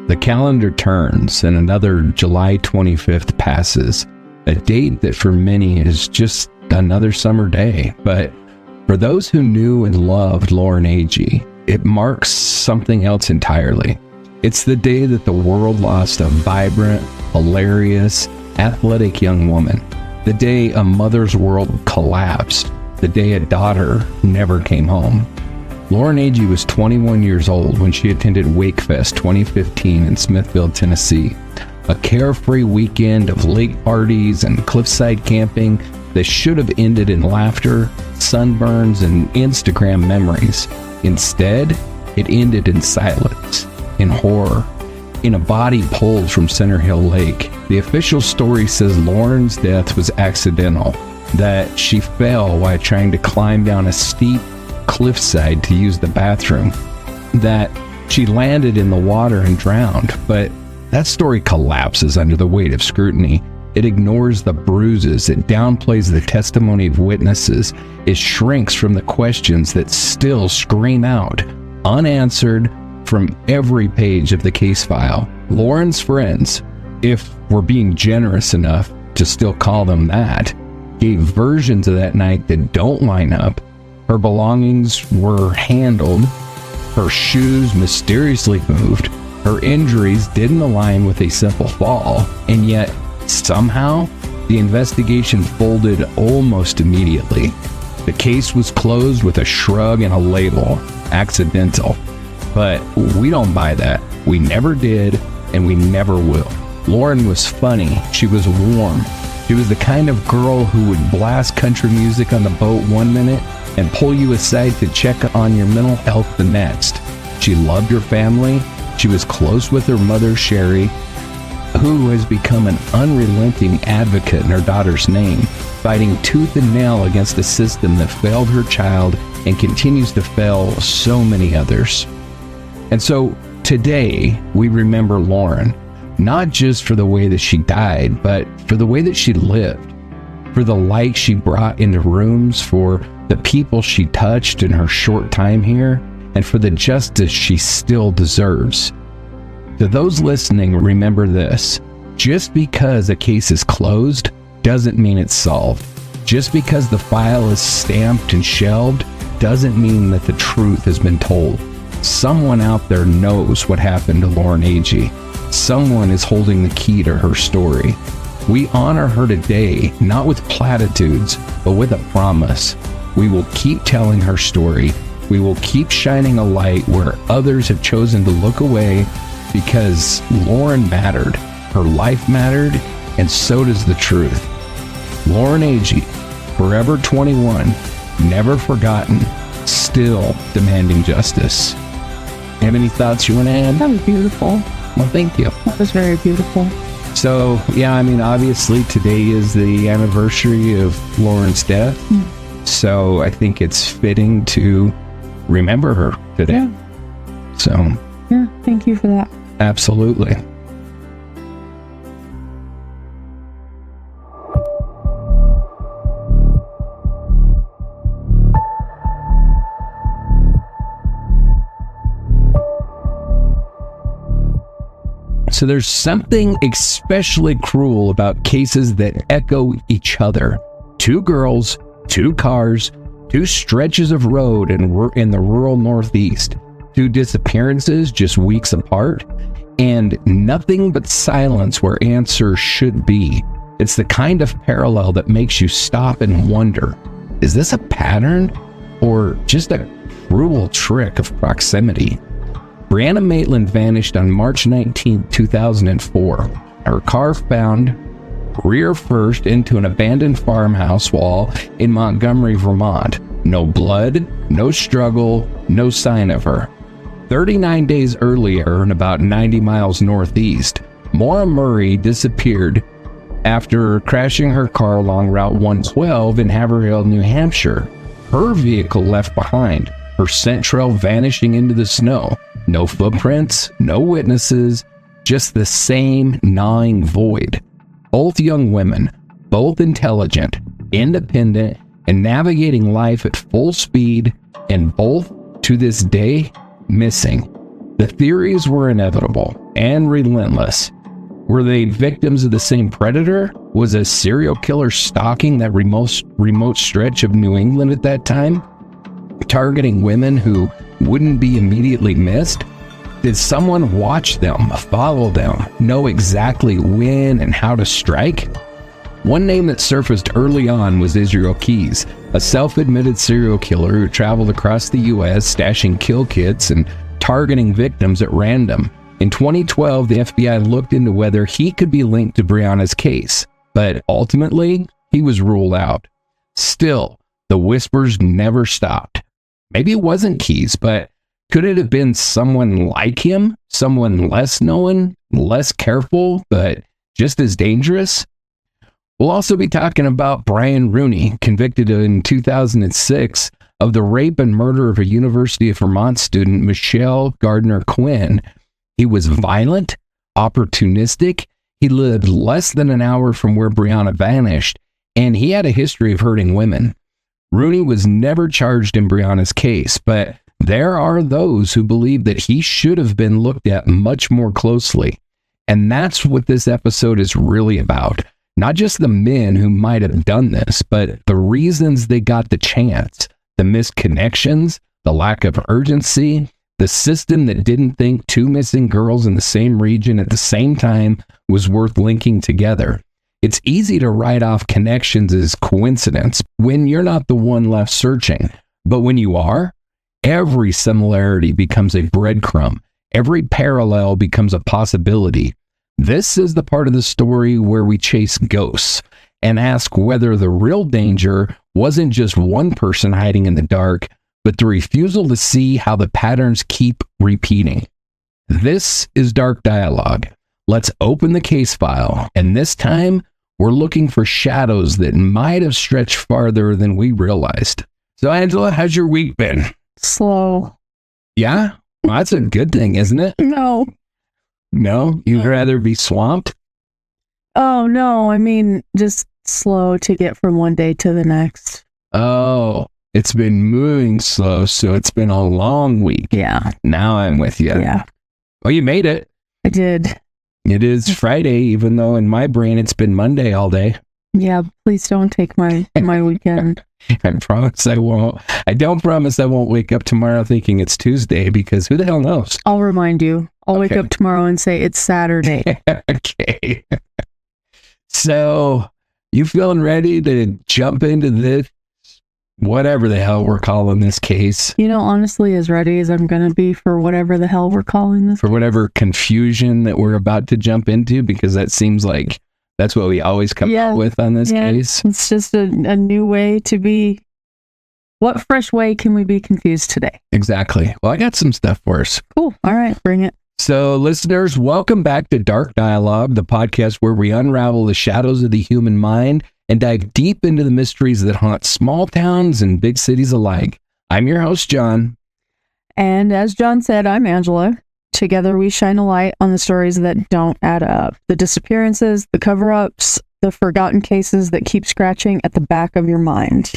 The calendar turns and another July 25th passes, a date that for many is just another summer day. But for those who knew and loved Lauren Agee, it marks something else entirely. It's the day that the world lost a vibrant, hilarious, athletic young woman. The day a mother's world collapsed. The day a daughter never came home. Lauren Agee was 21 years old when she attended Wakefest 2015 in Smithville, Tennessee. A carefree weekend of lake parties and cliffside camping that should have ended in laughter, sunburns, and Instagram memories. Instead, it ended in silence, in horror, in a body pulled from Center Hill Lake. The official story says Lauren's death was accidental, that she fell while trying to climb down a steep cliffside to use the bathroom, that she landed in the water and drowned. But that story collapses under the weight of scrutiny. It ignores the bruises, it downplays the testimony of witnesses, it shrinks from the questions that still scream out, unanswered, from every page of the case file. Lauren's friends, if we're being generous enough to still call them that, gave versions of that night that don't line up. Her belongings were handled, her shoes mysteriously moved, her injuries didn't align with a simple fall, and yet somehow the investigation folded almost immediately. The case was closed with a shrug and a label, accidental. But we don't buy that. We never did, and we never will. Lauren was funny. She was warm. She was the kind of girl who would blast country music on the boat one minute and pull you aside to check on your mental health the next. She loved her family. She was close with her mother, Sherry, who has become an unrelenting advocate in her daughter's name, fighting tooth and nail against a system that failed her child and continues to fail so many others. And so today we remember Lauren, not just for the way that she died, but for the way that she lived, for the light she brought into rooms, for the people she touched in her short time here, and for the justice she still deserves. To those listening, remember this: just because a case is closed doesn't mean it's solved. Just because the file is stamped and shelved doesn't mean that the truth has been told. Someone out there knows what happened to Lauren Agee. Someone is holding the key to her story. We honor her today, not with platitudes, but with a promise. We will keep telling her story. We will keep shining a light where others have chosen to look away, because Lauren mattered. Her life mattered, and so does the truth. Lauren Agee, forever 21, never forgotten, still demanding justice. Have any thoughts you want to add? That was beautiful. Well, thank you. That was very beautiful. So, yeah, I mean, obviously today is the anniversary of Lauren's death. So I think it's fitting to remember her today. Yeah. So. Yeah, thank you for that. Absolutely. So there's something especially cruel about cases that echo each other. Two girls, two cars, two stretches of road in the rural Northeast, two disappearances just weeks apart, and nothing but silence where answers should be. It's the kind of parallel that makes you stop and wonder, is this a pattern or just a cruel trick of proximity? Brianna Maitland vanished on March 19, 2004. Her car found rear first into an abandoned farmhouse wall in Montgomery, Vermont. No blood, no struggle, no sign of her. 39 days earlier, and about 90 miles northeast, Maura Murray disappeared after crashing her car along Route 112 in Haverhill, New Hampshire. Her vehicle left behind, her scent trail vanishing into the snow. No footprints, no witnesses, just the same gnawing void. Both young women, both intelligent, independent, and navigating life at full speed, and both, to this day, missing. The theories were inevitable. and relentless. Were they victims of the same predator? Was a serial killer stalking that remote stretch of New England at that time, targeting women who wouldn't be immediately missed? Did someone watch them, follow them, know exactly when and how to strike? One name that surfaced early on was Israel Keyes, a self-admitted serial killer who traveled across the U.S. stashing kill kits and targeting victims at random. In 2012, the FBI looked into whether he could be linked to Brianna's case, but ultimately, he was ruled out. Still, the whispers never stopped. Maybe it wasn't Keyes, but could it have been someone like him? Someone less known, less careful, but just as dangerous? We'll also be talking about Brian Rooney, convicted in 2006 of the rape and murder of a University of Vermont student, Michelle Gardner Quinn. He was violent, opportunistic. He lived less than an hour from where Brianna vanished, and he had a history of hurting women. Rooney was never charged in Brianna's case, but there are those who believe that he should have been looked at much more closely. And that's what this episode is really about. Not just the men who might have done this, but the reasons they got the chance, the missed connections, the lack of urgency, the system that didn't think two missing girls in the same region at the same time was worth linking together. It's easy to write off connections as coincidence when you're not the one left searching. But when you are, every similarity becomes a breadcrumb. Every parallel becomes a possibility. This is the part of the story where we chase ghosts and ask whether the real danger wasn't just one person hiding in the dark, but the refusal to see how the patterns keep repeating. This is Dark Dialogue. Let's open the case file, and this time, we're looking for shadows that might have stretched farther than we realized. So, Angela, how's your week been? Slow. Yeah? Well, that's a good thing, isn't it? No. No? You'd rather be swamped? Oh, no. I mean, just slow to get from one day to the next. Oh, it's been moving slow, so it's been a long week. Yeah. Now I'm with you. Yeah. Well, you made it. I did. It is Friday, even though in my brain it's been Monday all day. Yeah, please don't take my weekend. I promise I won't. I don't promise I won't wake up tomorrow thinking it's Tuesday, because who the hell knows? I'll remind you. I'll wake up tomorrow and say it's Saturday. Okay. So, you feeling ready to jump into this, whatever the hell we're calling this case? You know, honestly, as ready as I'm going to be for whatever the hell we're calling this. For whatever confusion that we're about to jump into, because that seems like that's what we always come up with on this case. It's just a new way to be. What fresh way can we be confused today? Exactly. Well, I got some stuff for us. Cool. All right, bring it. So, listeners, welcome back to Dark Dialogue, the podcast where we unravel the shadows of the human mind and dive deep into the mysteries that haunt small towns and big cities alike. I'm your host, John. And as John said, I'm Angela. Together, we shine a light on the stories that don't add up. The disappearances, the cover-ups, the forgotten cases that keep scratching at the back of your mind.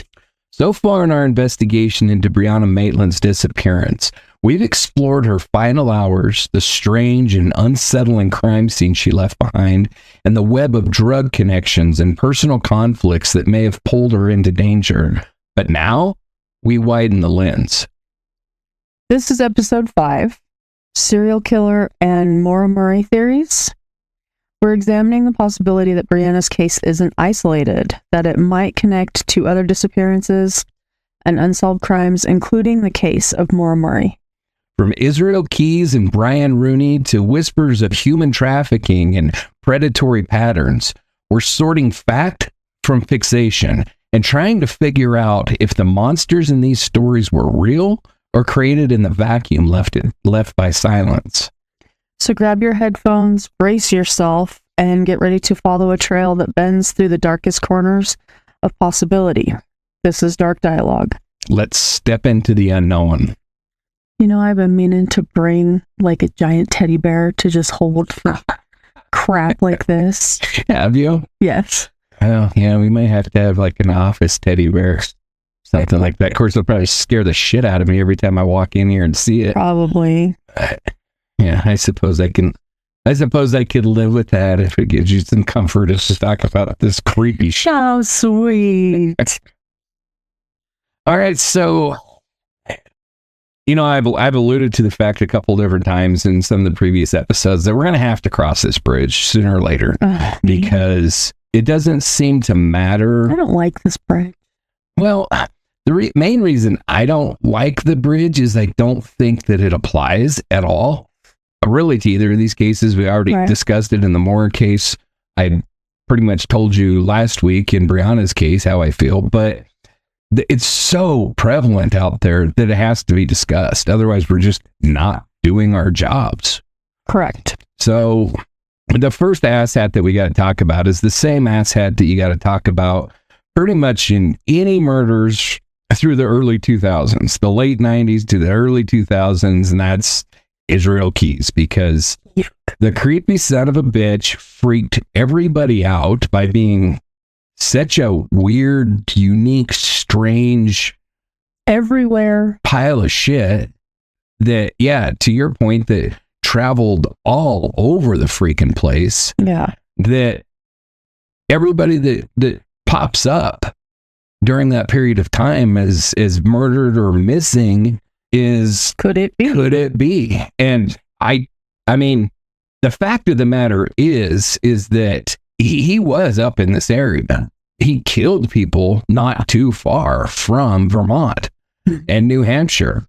So far in our investigation into Brianna Maitland's disappearance, we've explored her final hours, the strange and unsettling crime scene she left behind, and the web of drug connections and personal conflicts that may have pulled her into danger. But now, we widen the lens. This is episode 5, Serial Killer and Maura Murray Theories. We're examining the possibility that Brianna's case isn't isolated, that it might connect to other disappearances and unsolved crimes, including the case of Maura Murray. From Israel Keyes and Brian Rooney to whispers of human trafficking and predatory patterns, we're sorting fact from fixation and trying to figure out if the monsters in these stories were real or created in the vacuum left by silence. So grab your headphones, brace yourself, and get ready to follow a trail that bends through the darkest corners of possibility. This is Dark Dialogue. Let's step into the unknown. You know, I've been meaning to bring like a giant teddy bear to just hold for crap like this. Have you? Yes. Oh, yeah, we might have to have like an office teddy bear. Something like that. Of course, it'll probably scare the shit out of me every time I walk in here and see it. Probably. Yeah, I suppose I can I suppose I could live with that if it gives you some comfort to talk about this creepy shit. So sweet. All right, so, I've alluded to the fact a couple different times in some of the previous episodes that we're going to have to cross this bridge sooner or later because it doesn't seem to matter. I don't like this bridge. Well, the main reason I don't like the bridge is I don't think that it applies at all. Really, to either of these cases. We already discussed it in the Maura case. I pretty much told you last week in Brianna's case how I feel, but it's so prevalent out there that it has to be discussed. Otherwise, we're just not doing our jobs. Correct. So the first asshat that we got to talk about is the same asshat that you got to talk about pretty much in any murders through the early 2000s, the late 90s to the early 2000s, and that's Israel Keys, because the creepy son of a bitch freaked everybody out by being such a weird, unique, strange, everywhere pile of shit that, to your point, that traveled all over the freaking place. Yeah. That everybody that pops up during that period of time as murdered or missing is could it be? And I mean, the fact of the matter is that he was up in this area. He killed people not too far from Vermont and New Hampshire.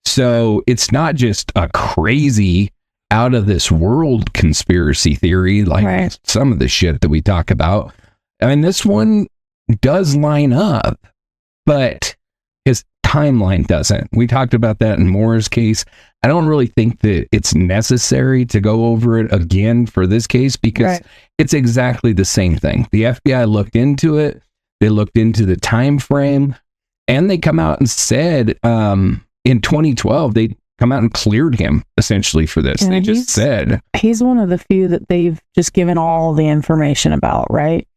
So it's not just a crazy out of this world conspiracy theory like some of the shit that we talk about. I mean, this one does line up, but his timeline doesn't. We talked about that in Maura's case. I don't really think that it's necessary to go over it again for this case because it's exactly the same thing. The FBI looked into it. They looked into the time frame, and they come out and said in 2012 they come out and cleared him essentially for this. And they just said he's one of the few that they've just given all the information about, right?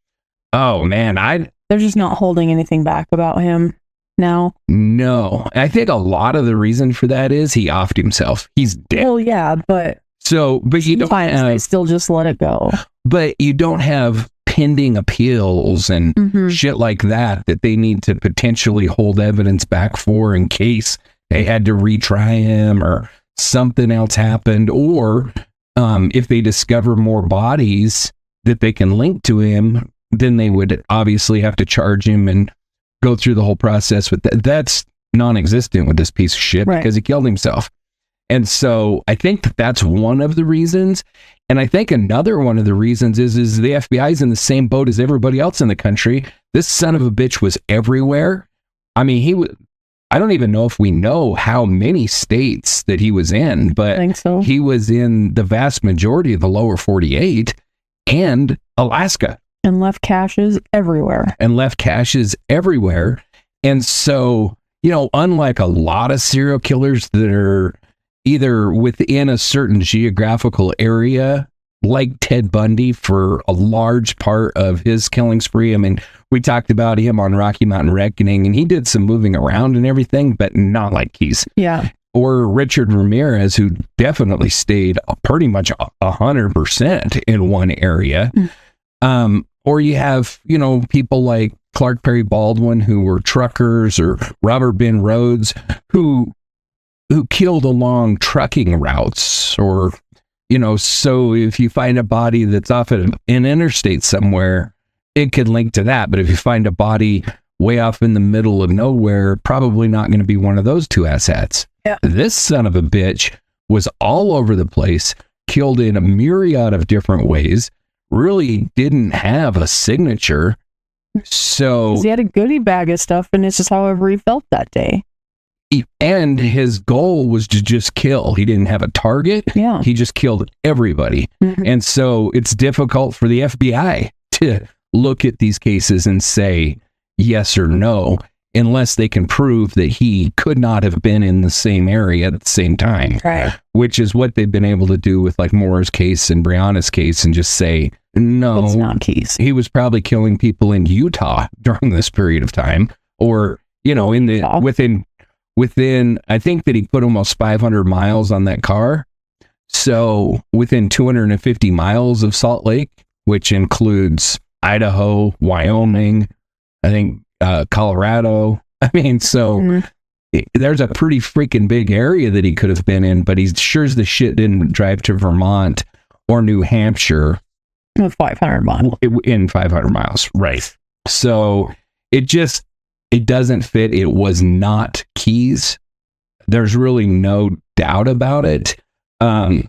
Oh man, they're just not holding anything back about him now. No, I think a lot of the reason for that is he offed himself. He's dead. Well, yeah, but you don't have, they still just let it go. But you don't have pending appeals and shit like that they need to potentially hold evidence back for in case they had to retry him or something else happened, or if they discover more bodies that they can link to him, then they would obviously have to charge him and go through the whole process with that. That's non-existent with this piece of shit because he killed himself. And so I think that's one of the reasons. And I think another one of the reasons is the FBI's in the same boat as everybody else in the country. This son of a bitch was everywhere. I mean, I don't even know if we know how many states that he was in, but I think so. He was in the vast majority of the lower 48 and Alaska. And left caches everywhere. And so, unlike a lot of serial killers that are either within a certain geographical area, like Ted Bundy for a large part of his killing spree. I mean, we talked about him on Rocky Mountain Reckoning, and he did some moving around and everything, but not like Keys. Yeah. Or Richard Ramirez, who definitely stayed pretty much 100% in one area. Or you have, people like Clark Perry Baldwin, who were truckers, or Robert Ben Rhodes, who killed along trucking routes, or, so if you find a body that's off an interstate somewhere, it could link to that. But if you find a body way off in the middle of nowhere, probably not going to be one of those two assets. Yeah. This son of a bitch was all over the place, killed in a myriad of different ways, really didn't have a signature. So he had a goodie bag of stuff, and it's just however he felt that day. And his goal was to just kill. He didn't have a target. Yeah. He just killed everybody. And so it's difficult for the FBI to look at these cases and say yes or no, unless they can prove that he could not have been in the same area at the same time. Right. Which is what they've been able to do with like Maura's case and Brianna's case, and just say, no, it's not Keys. He was probably killing people in Utah during this period of time, or, in the, within, I think that he put almost 500 miles on that car. So within 250 miles of Salt Lake, which includes Idaho, Wyoming, I think Colorado. I mean, so there's a pretty freaking big area that he could have been in, but he sure as the shit didn't drive to Vermont or New Hampshire. 500 miles. In 500 miles, right. So it doesn't fit. It was not Keyes. There's really no doubt about it. I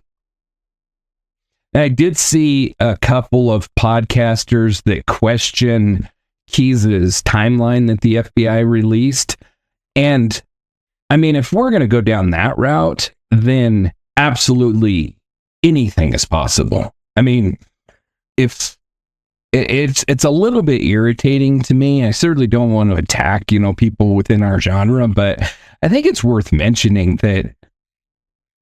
did see a couple of podcasters that question Keyes's timeline that the FBI released. And I mean, if we're going to go down that route, then absolutely anything is possible. I mean, if it's a little bit irritating to me. I certainly don't want to attack, people within our genre, but I think it's worth mentioning that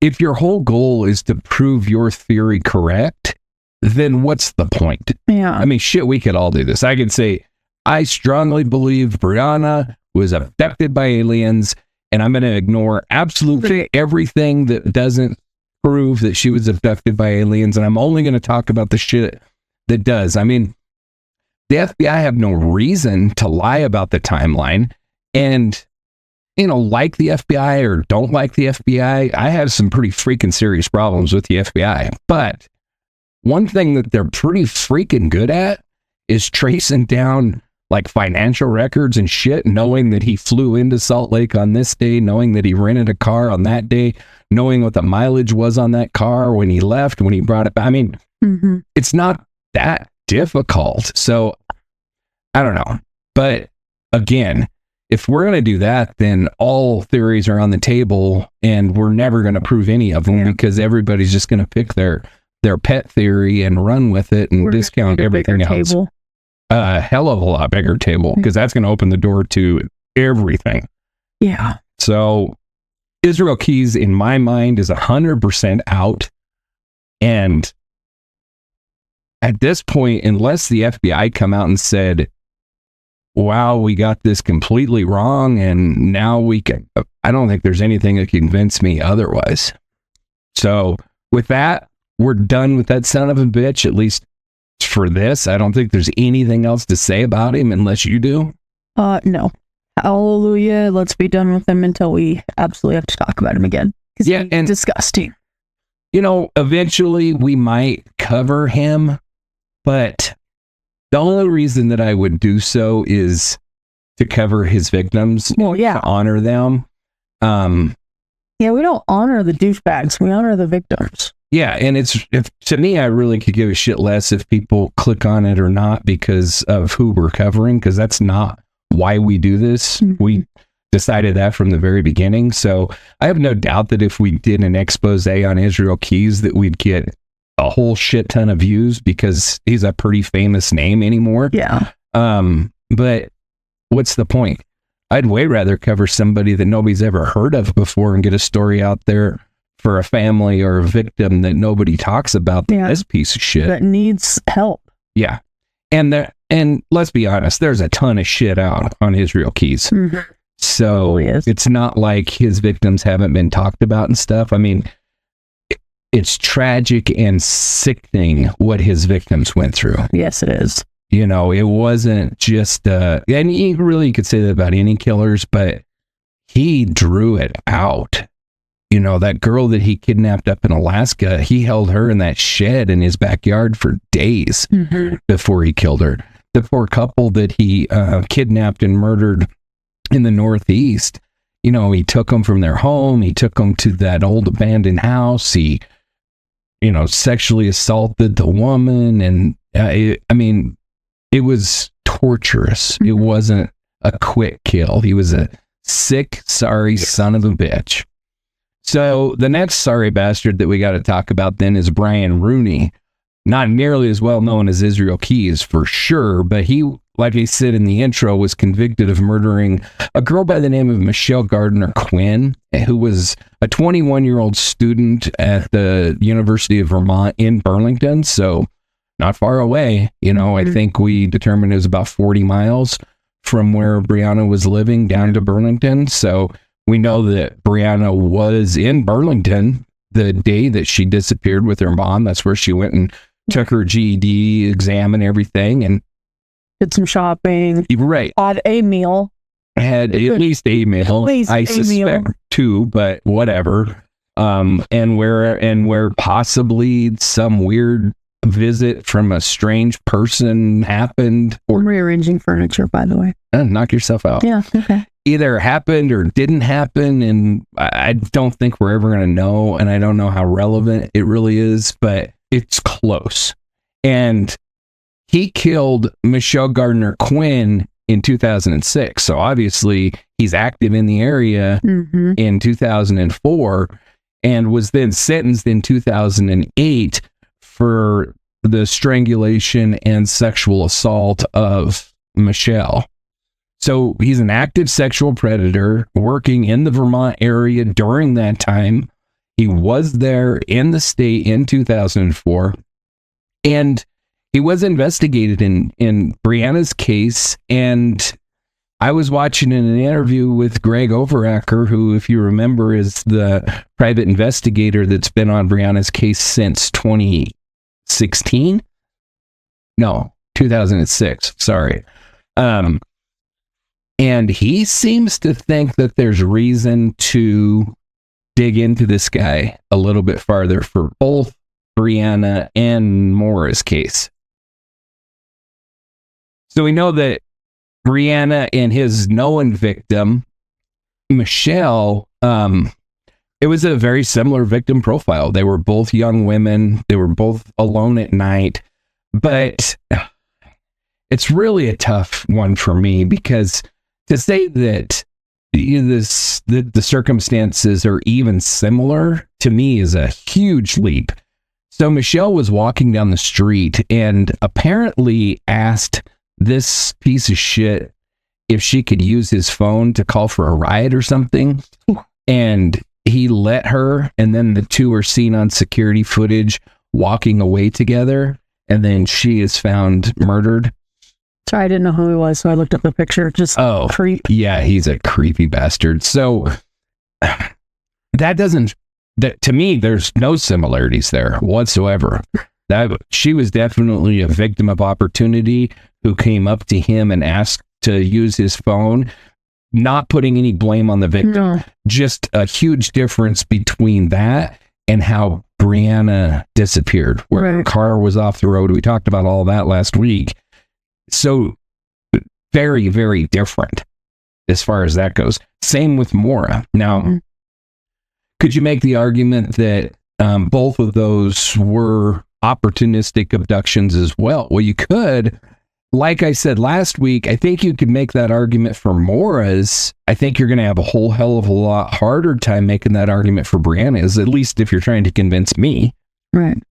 if your whole goal is to prove your theory correct, then what's the point? Yeah. I mean, shit, we could all do this. I could say, I strongly believe Brianna was abducted by aliens, and I'm going to ignore absolutely everything that doesn't prove that she was abducted by aliens, and I'm only going to talk about the shit that does. I mean, the FBI have no reason to lie about the timeline, and like the FBI or don't like the FBI, I have some pretty freaking serious problems with the FBI. But one thing that they're pretty freaking good at is tracing down like financial records and shit, knowing that he flew into Salt Lake on this day, knowing that he rented a car on that day, knowing what the mileage was on that car when he left, when he brought it back. I mean, It's not that difficult. So I don't know. But again, if we're going to do that, then all theories are on the table and we're never going to prove any of them because everybody's just going to pick their pet theory and run with it and discount everything else. A hell of a lot bigger table because that's going to open the door to everything. Yeah. So Israel Keyes, in my mind, is 100% out. And at this point, unless the FBI come out and said, wow, we got this completely wrong, and now we can, I don't think there's anything that can convince me otherwise. So with that, we're done with that son of a bitch, at least for this. I don't think there's anything else to say about him unless you do. No. Hallelujah. Let's be done with him until we absolutely have to talk about him again. Yeah, and disgusting. Eventually we might cover him, but the only reason that I would do so is to cover his victims. Well, yeah. To honor them. Yeah, we don't honor the douchebags. We honor the victims. Yeah, and to me, I really could give a shit less if people click on it or not because of who we're covering, because that's not why we do this. We decided that from the very beginning. So I have no doubt that if we did an expose on Israel Keyes, that we'd get a whole shit ton of views because he's a pretty famous name anymore. Yeah. But what's the point? I'd way rather cover somebody that nobody's ever heard of before and get a story out there for a family or a victim that nobody talks about. This piece of shit that needs help. Yeah. And let's be honest, there's a ton of shit out on Israel Keyes. So it's not like his victims haven't been talked about and stuff. I mean, it's tragic and sickening what his victims went through. Yes, it is. It wasn't just, and you really could say that about any killers, but he drew it out. That girl that he kidnapped up in Alaska, he held her in that shed in his backyard for days before he killed her. The poor couple that he kidnapped and murdered in the Northeast, he took them from their home. He took them to that old abandoned house. He, sexually assaulted the woman. And it was torturous. It wasn't a quick kill. He was a sick, sorry son of a bitch. So the next sorry bastard that we got to talk about then is Brian Rooney. Not nearly as well known as Israel Keyes for sure, but he, like I said in the intro, was convicted of murdering a girl by the name of Michelle Gardner Quinn, who was a 21-year-old student at the University of Vermont in Burlington. So not far away. I think we determined it was about 40 miles from where Brianna was living down to Burlington. So we know that Brianna was in Burlington the day that she disappeared with her mom. That's where she went and took her GED exam and everything, and did some shopping. Right. Had a meal. Had at least a meal. I suspect two, but whatever. And where possibly some weird visit from a strange person happened. I'm rearranging furniture, by the way. Knock yourself out. Yeah, okay. Either happened or didn't happen, and I don't think we're ever going to know, and I don't know how relevant it really is, but it's close. And he killed Michelle Gardner Quinn in 2006, so obviously he's active in the area in 2004, and was then sentenced in 2008 for the strangulation and sexual assault of Michelle. So he's an active sexual predator working in the Vermont area during that time. He was there in the state in 2004, and he was investigated in Brianna's case. And I was watching an interview with Greg Overacker, who, if you remember, is the private investigator that's been on Brianna's case since 2016. No, 2006. Sorry. And he seems to think that there's reason to dig into this guy a little bit farther for both Brianna and Maura's case. So we know that Brianna and his known victim, Michelle, it was a very similar victim profile. They were both young women. They were both alone at night. But it's really a tough one for me, because to say that the circumstances are even similar to me is a huge leap. So Michelle was walking down the street and apparently asked this piece of shit if she could use his phone to call for a ride or something. And he let her, and then the two are seen on security footage walking away together. And then she is found murdered. Sorry, I didn't know who he was, so I looked up the picture. Just creep. Yeah, he's a creepy bastard. So to me, there's no similarities there whatsoever. She was definitely a victim of opportunity who came up to him and asked to use his phone, not putting any blame on the victim. No. Just a huge difference between that and how Brianna disappeared, where her car was off the road. We talked about all that last week. So very, very different as far as that goes. Same with Maura. Now, could you make the argument that both of those were opportunistic abductions as well? Well, you could. Like I said last week, I think you could make that argument for Maura's. I think you're going to have a whole hell of a lot harder time making that argument for Brianna's, at least if you're trying to convince me. Right.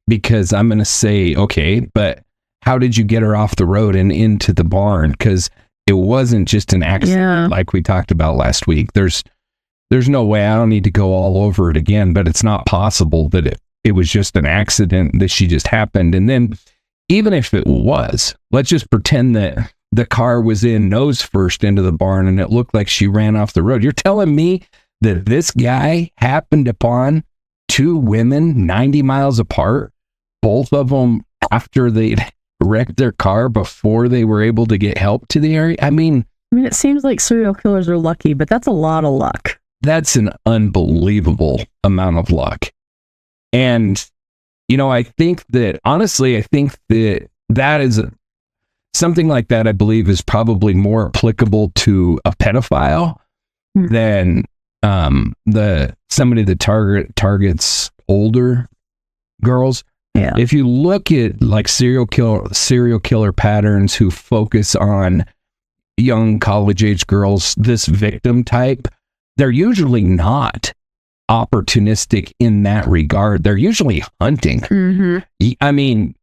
Because I'm going to say, okay, but how did you get her off the road and into the barn? Because it wasn't just an accident like we talked about last week. There's no way. I don't need to go all over it again, but it's not possible that it was just an accident, that she just happened. And then even if it was, let's just pretend that the car was in nose first into the barn and it looked like she ran off the road. You're telling me that this guy happened upon two women 90 miles apart, both of them after they'd wrecked their car before they were able to get help to the area? I mean, it seems like serial killers are lucky, but that's a lot of luck. That's an unbelievable amount of luck. And, I think that, honestly, that is something like that, I believe, is probably more applicable to a pedophile than somebody that targets older girls. Yeah. If you look at like serial killer patterns who focus on young college age girls, this victim type, they're usually not opportunistic in that regard. They're usually hunting. I mean,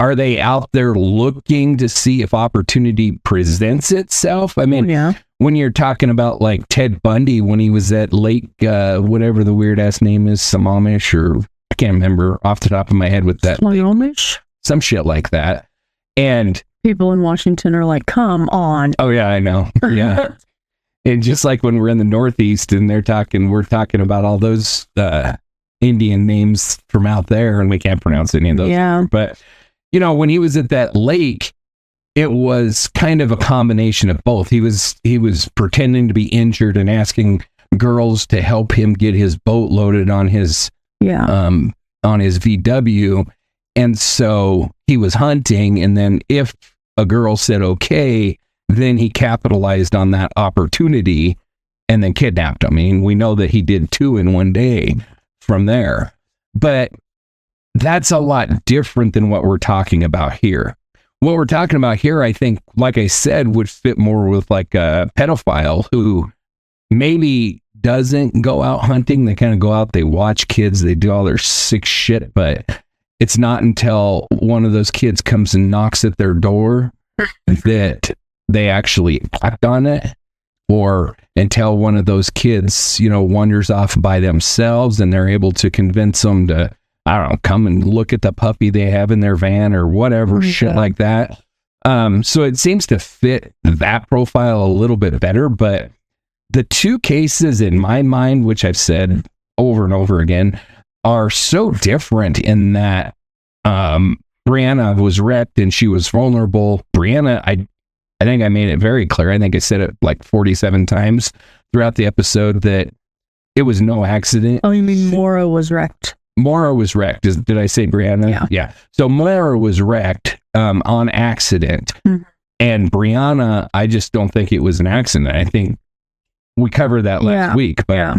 are they out there looking to see if opportunity presents itself? I mean, when you're talking about like Ted Bundy, when he was at Lake, whatever the weird ass name is, Sammamish, or I can't remember off the top of my head with that. Swinomish? Some shit like that. And people in Washington are like, come on. Oh yeah, I know. Yeah. And just like when we're in the Northeast and we're talking about all those Indian names from out there, and we can't pronounce any of those. Yeah. But, you know, when he was at that lake, it was kind of a combination of both. He was pretending to be injured and asking girls to help him get his boat loaded on his VW. And so he was hunting, and then if a girl said okay, then he capitalized on that opportunity and then kidnapped them. I mean, we know that he did 2 in one day from there. But that's a lot different than what we're talking about here. What we're talking about here, I think, like I said, would fit more with like a pedophile who maybe doesn't go out hunting. They kind of go out, they watch kids, they do all their sick shit, but it's not until one of those kids comes and knocks at their door that they actually act on it, or until one of those kids, you know, wanders off by themselves and they're able to convince them to, I don't know, come and look at the puppy they have in their van or whatever, shit like that. So it seems to fit that profile a little bit better, but the 2 cases in my mind, which I've said over and over again, are so different in that Brianna was wrecked and she was vulnerable. Brianna, I think I made it very clear. I think I said it like 47 times throughout the episode that it was no accident. Oh, you mean Maura was wrecked? Maura was wrecked. Did I say Brianna? Yeah. So Maura was wrecked on accident. Mm-hmm. And Brianna, I just don't think it was an accident. I think we covered that last week. But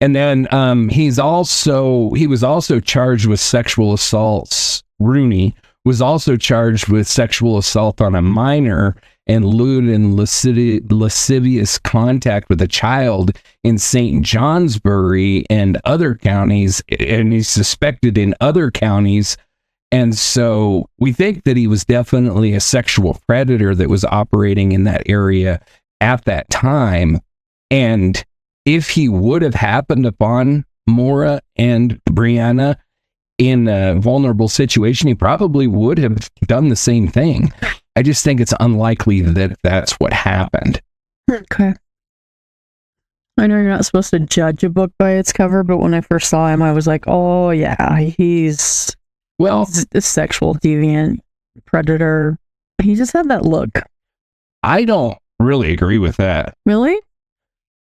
and then he was also charged with sexual assaults. Rooney was also charged with sexual assault on a minor and lewd and lascivious contact with a child in St. Johnsbury and other counties, and he's suspected in other counties. And so we think that he was definitely a sexual predator that was operating in that area at that time. And if he would have happened upon Maura and Brianna in a vulnerable situation, he probably would have done the same thing. I just think it's unlikely that that's what happened. Okay. I know you're not supposed to judge a book by its cover, but when I first saw him, I was like, oh yeah, he's a sexual deviant predator. He just had that look. I don't really agree with that. Really?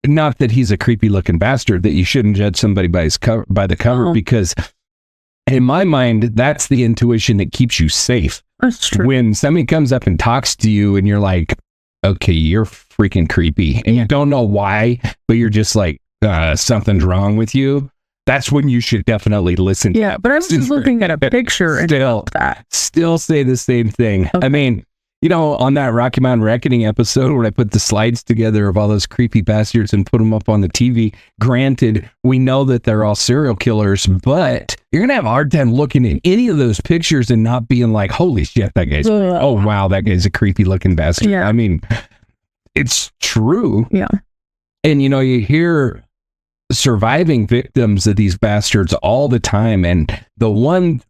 Not that he's a creepy looking bastard, that you shouldn't judge somebody by the cover, because in my mind, that's the intuition that keeps you safe. That's true. When somebody comes up and talks to you and you're like, okay, you're freaking creepy, and you don't know why, but you're just like, something's wrong with you. That's when you should definitely listen. Yeah, but I was just looking at a picture and still say the same thing. Okay. I mean, you know, on that Rocky Mountain Reckoning episode when I put the slides together of all those creepy bastards and put them up on the TV, granted, we know that they're all serial killers, but you're going to have a hard time looking at any of those pictures and not being like, holy shit, that guy's, oh wow, that guy's a creepy looking bastard. Yeah. I mean, it's true. Yeah. And, you know, you hear surviving victims of these bastards all the time, and the one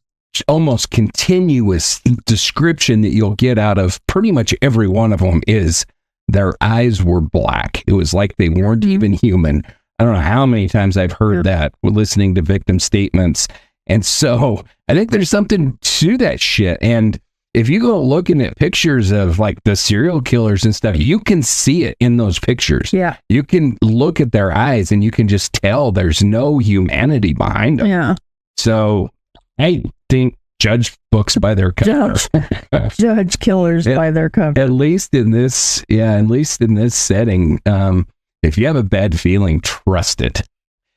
almost continuous description that you'll get out of pretty much every one of them is their eyes were black. It was like they weren't even human. I don't know how many times I've heard that listening to victim statements. And so I think there's something to that shit. And if you go looking at pictures of like the serial killers and stuff, you can see it in those pictures. Yeah. You can look at their eyes and you can just tell there's no humanity behind them. Yeah. So I think judge books by their cover. Judge killers by their cover. At least in this setting, if you have a bad feeling, trust it.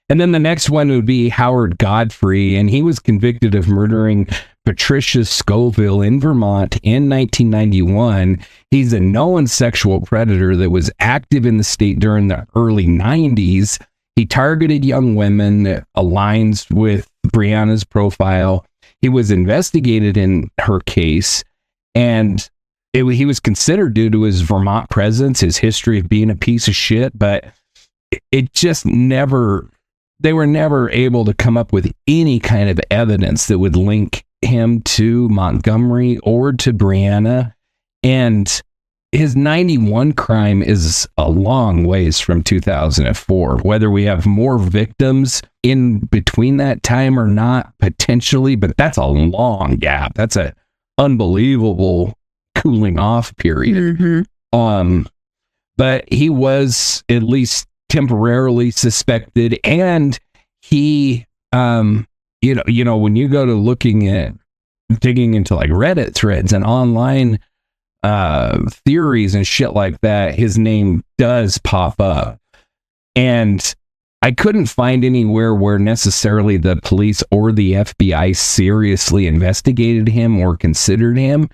And then the next one would be Howard Godfrey, and he was convicted of murdering Patricia Scoville in Vermont in 1991. He's a known sexual predator that was active in the state during the early 90s. He targeted young women that aligns with Brianna's profile. He was investigated in her case, and he was considered due to his Vermont presence, his history of being a piece of shit, but it just never, they were never able to come up with any kind of evidence that would link him to Montgomery or to Brianna. And his 91 crime is a long ways from 2004. Whether we have more victims in between that time or not, potentially, but that's a long gap. That's a unbelievable cooling off period. But he was at least temporarily suspected, and he, when you go to digging into like Reddit threads and online theories and shit like that, his name does pop up. And I couldn't find anywhere where necessarily the police or the FBI seriously investigated him or considered him.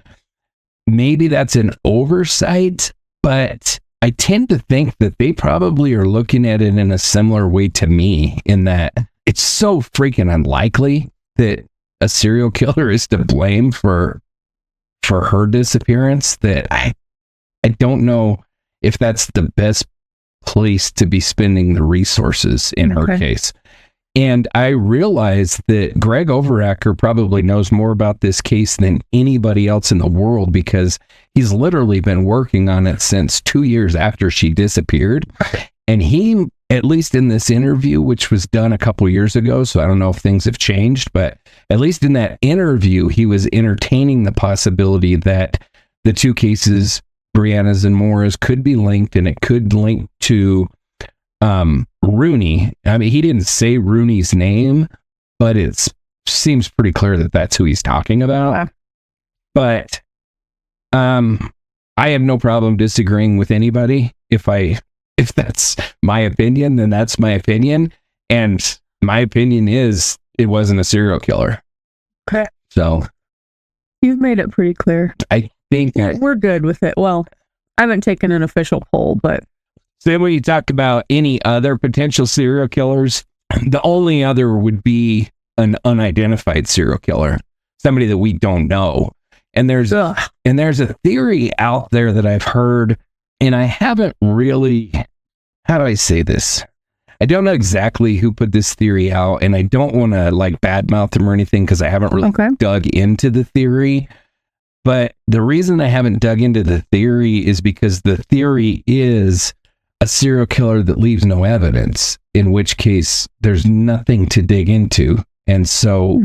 Maybe that's an oversight, but I tend to think that they probably are looking at it in a similar way to me, in that it's so freaking unlikely that a serial killer is to blame for her disappearance that I don't know if that's the best place to be spending the resources in her case. And I realized that Greg Overacker probably knows more about this case than anybody else in the world, because he's literally been working on it since 2 years after she disappeared. And he, at least in this interview, which was done a couple years ago, so I don't know if things have changed, but at least in that interview, he was entertaining the possibility that the two cases, Brianna's and Maura's, could be linked, and it could link to Rooney. I mean, he didn't say Rooney's name, but it seems pretty clear that that's who he's talking about. Wow. But I have no problem disagreeing with anybody. If that's my opinion, then that's my opinion. And my opinion is it wasn't a serial killer. Okay. So you've made it pretty clear. I think we're good with it. Well, I haven't taken an official poll, but so then when you talk about any other potential serial killers, the only other would be an unidentified serial killer, somebody that we don't know. And there's a theory out there that I've heard, and I haven't really, how do I say this? I don't know exactly who put this theory out, and I don't want to like badmouth them or anything because I haven't really dug into the theory. But the reason I haven't dug into the theory is because the theory is a serial killer that leaves no evidence, in which case there's nothing to dig into. And so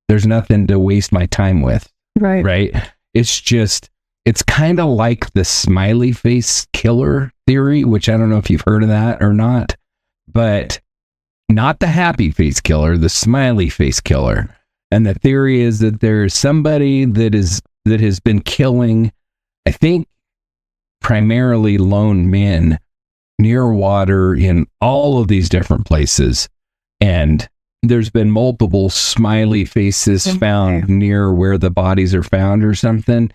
there's nothing to waste my time with. Right. It's kind of like the smiley face killer theory, which I don't know if you've heard of that or not, but not the happy face killer, the smiley face killer. And the theory is that there's somebody that has been killing, I think, primarily lone men near water in all of these different places. And there's been multiple smiley faces found near where the bodies are found or something.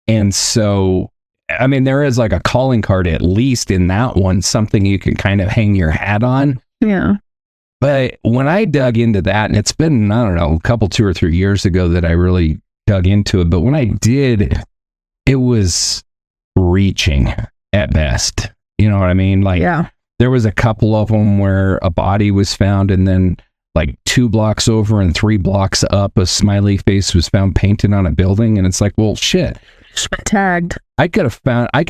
And so, I mean, there is like a calling card, at least in that one, something you can kind of hang your hat on. Yeah. But when I dug into that, and it's been, I don't know, a couple, 2 or 3 years ago that I really dug into it. But when I did, it was reaching at best. You know what I mean? Like, there was a couple of them where a body was found, and then like 2 blocks over and 3 blocks up, a smiley face was found painted on a building. And it's like, well, shit. Tagged. I could have found, I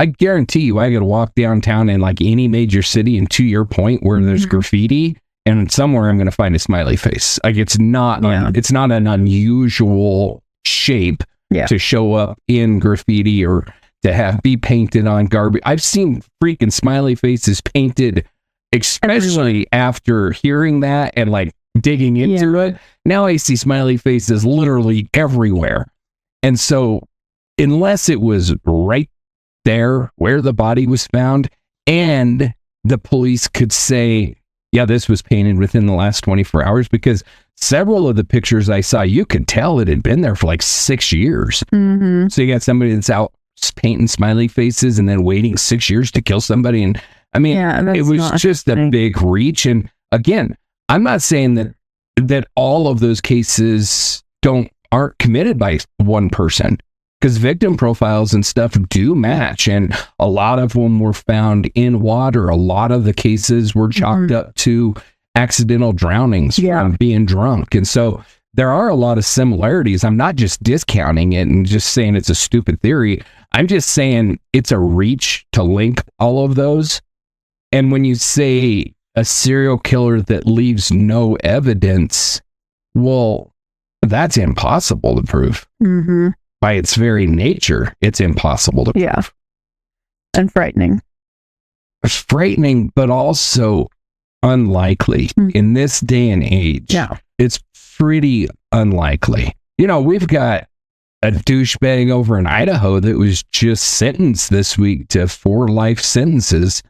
guarantee you, I could walk downtown in like any major city, and to your point, where there's graffiti, and somewhere I'm going to find a smiley face. Like, it's not an unusual shape to show up in graffiti or to be painted on garbage. I've seen freaking smiley faces painted, especially after hearing that and like digging into it. Now I see smiley faces literally everywhere. And so unless it was right there where the body was found, and the police could say, yeah, this was painted within the last 24 hours, because several of the pictures I saw, you could tell it had been there for like 6 years. So you got somebody that's out painting smiley faces and then waiting 6 years to kill somebody. And I mean, it was just a big reach. And again, I'm not saying that all of those cases aren't committed by one person, because victim profiles and stuff do match, and a lot of them were found in water. A lot of the cases were chalked up to accidental drownings from being drunk. And so there are a lot of similarities. I'm not just discounting it and just saying it's a stupid theory. I'm just saying it's a reach to link all of those. And when you say a serial killer that leaves no evidence, well, that's impossible to prove. Mm-hmm. By its very nature, it's impossible to prove. Yeah. And frightening. It's frightening, but also unlikely. In this day and age. Yeah. It's pretty unlikely. You know, we've got a douchebag over in Idaho that was just sentenced this week to 4 life sentences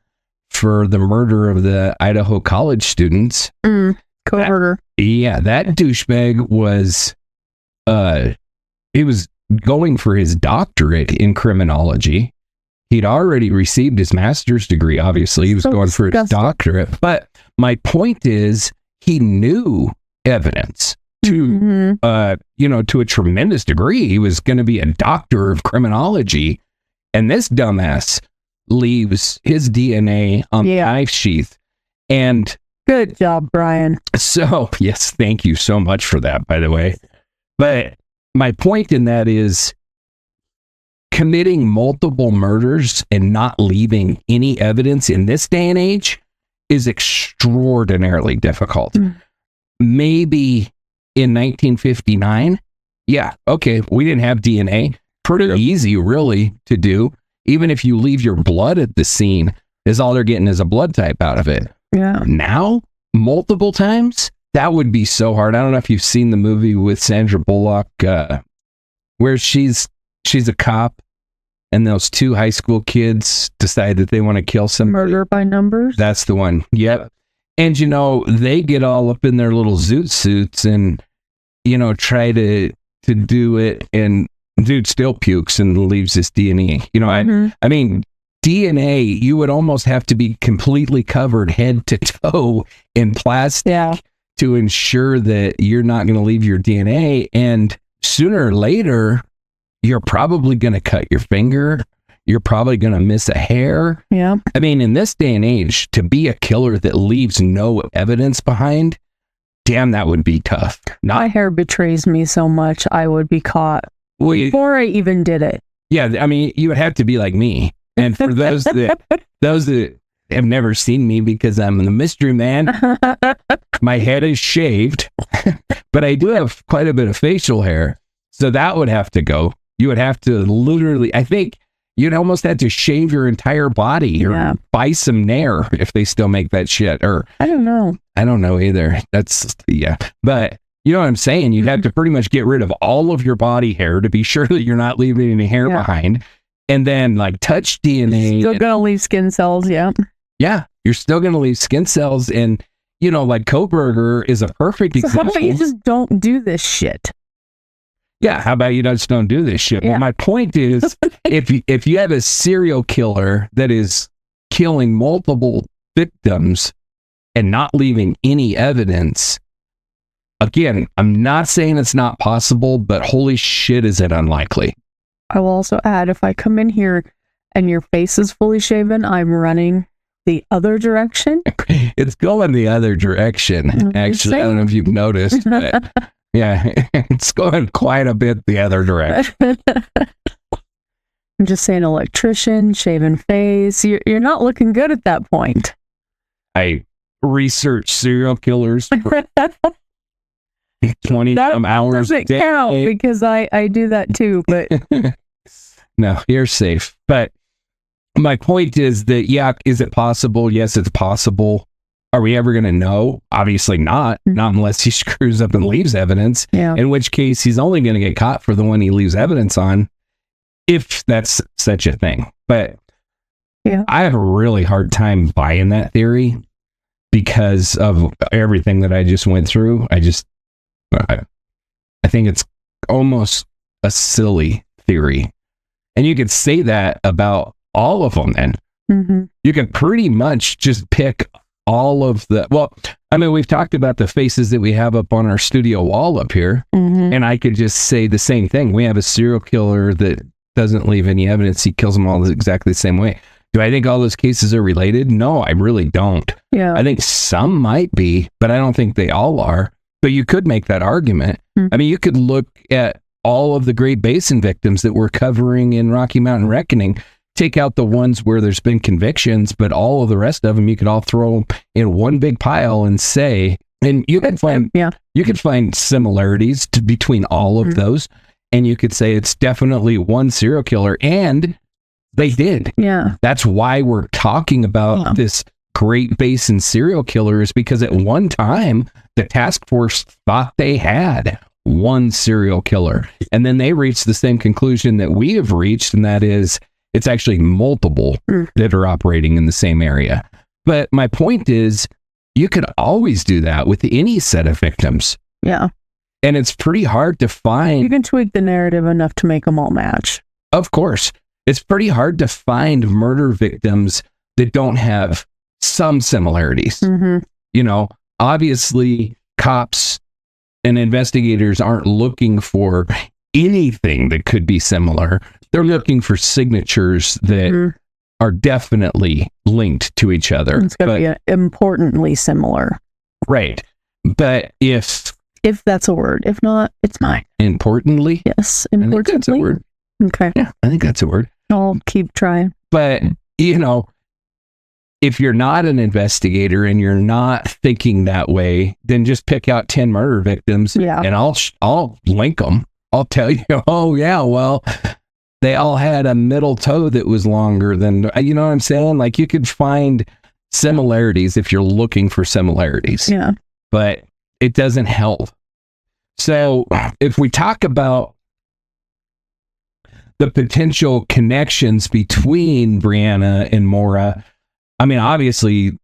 for the murder of the Idaho college students. Co-murder. That douchebag was, he was going for his doctorate in criminology. He'd already received his master's degree, obviously. He was going for his doctorate. But my point is, he knew evidence to, to a tremendous degree. He was going to be a doctor of criminology. And this dumbass leaves his DNA on the knife sheath. And good job, Brian. So, yes, thank you so much for that, by the way. But my point in that is committing multiple murders and not leaving any evidence in this day and age is extraordinarily difficult. Maybe in 1959, we didn't have DNA. Pretty easy, really, to do. Even if you leave your blood at the scene, is all they're getting is a blood type out of it. Yeah. Now, multiple times, that would be so hard. I don't know if you've seen the movie with Sandra Bullock, where she's a cop, and those 2 high school kids decide that they want to kill somebody. Murder by Numbers. That's the one. Yep. And they get all up in their little zoot suits and try to do it, and dude still pukes and leaves his DNA. I mean, DNA, you would almost have to be completely covered head to toe in plastic to ensure that you're not going to leave your DNA. And sooner or later, you're probably going to cut your finger. You're probably going to miss a hair. Yeah. I mean, in this day and age, to be a killer that leaves no evidence behind, damn, that would be tough. My hair betrays me so much, I would be caught before I even did it. Yeah, I mean, you would have to be like me. And for those that have never seen me, because I'm the mystery man, my head is shaved, but I do have quite a bit of facial hair. So that would have to go. You would have to literally, I think you'd almost have to shave your entire body or buy some Nair if they still make that shit. Or I don't know. I don't know either. That's, But you know what I'm saying? You'd have to pretty much get rid of all of your body hair to be sure that you're not leaving any hair behind. And then touch DNA. Still gonna leave skin cells, yeah. Yeah, you're still gonna leave skin cells. And, Kohberger is a perfect example. How about you just don't do this shit? Yeah, how about you just don't do this shit? Yeah. Well, my point is, if you have a serial killer that is killing multiple victims and not leaving any evidence, again, I'm not saying it's not possible, but holy shit, is it unlikely. I will also add, if I come in here and your face is fully shaven, I'm running the other direction. It's going the other direction. Actually, I don't know if you've noticed, but yeah, it's going quite a bit the other direction. I'm just saying, electrician, shaven face. You're not looking good at that point. I research serial killers for 20-some hours a day. Count because I do that too, but no, you're safe. But my point is that, is it possible? Yes, it's possible. Are we ever going to know? Obviously not. Not unless he screws up and leaves evidence. Yeah. In which case, he's only going to get caught for the one he leaves evidence on, if that's such a thing. But I have a really hard time buying that theory because of everything that I just went through. I think it's almost a silly theory. And you could say that about all of them then. You can pretty much just pick all of the, we've talked about the faces that we have up on our studio wall up here. And I could just say the same thing. We have a serial killer that doesn't leave any evidence. He kills them all exactly the same way. Do I think all those cases are related? No, I really don't. Yeah. I think some might be, but I don't think they all are. But you could make that argument. I mean, you could look at all of the Great Basin victims that we're covering in Rocky Mountain Reckoning. Take out the ones where there's been convictions, but all of the rest of them, you could all throw in one big pile and say, and you can find similarities between all of those, and you could say it's definitely one serial killer, and they did. Yeah. That's why we're talking about this Great Basin serial killer, is because at one time the task force thought they had one serial killer, and then they reached the same conclusion that we have reached, and that is it's actually multiple that are operating in the same area. But my point is, you could always do that with any set of victims. Yeah. And it's pretty hard to find. You can tweak the narrative enough to make them all match. Of course. It's pretty hard to find murder victims that don't have some similarities. You know, obviously, cops and investigators aren't looking for anything that could be similar. They're looking for signatures that are definitely linked to each other. It's got to be importantly similar. Right. But if that's a word. If not, it's mine. Importantly? Yes. Importantly. I think that's a word. Okay. Yeah, I think that's a word. I'll keep trying. But, you know, if you're not an investigator and you're not thinking that way, then just pick out 10 murder victims and I'll link them. I'll tell you, oh, yeah, well, they all had a middle toe that was longer than, you know what I'm saying? Like, you could find similarities if you're looking for similarities. Yeah. But it doesn't help. So if we talk about the potential connections between Brianna and Maura, I mean, obviously,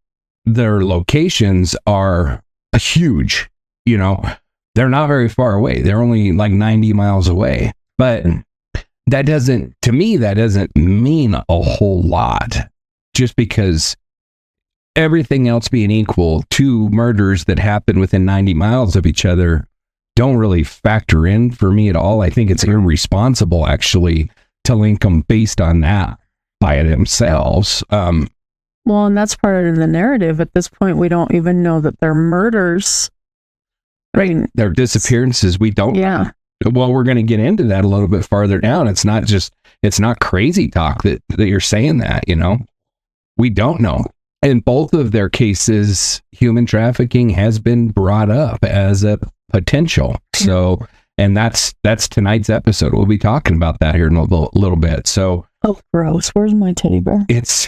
their locations are huge, you know. They're not very far away. They're only like 90 miles away. But that doesn't mean a whole lot, just because everything else being equal, two murders that happen within 90 miles of each other don't really factor in for me at all. I think it's irresponsible, actually, to link them based on that by themselves. Well, and that's part of the narrative. At this point, we don't even know that they're murders. Right. They're disappearances. We don't. Yeah. Well, we're going to get into that a little bit farther down. It's not crazy talk that you're saying that, you know. We don't know. In both of their cases, human trafficking has been brought up as a potential. So, and that's tonight's episode. We'll be talking about that here in a little bit. So, oh, gross. Where's my teddy bear? It's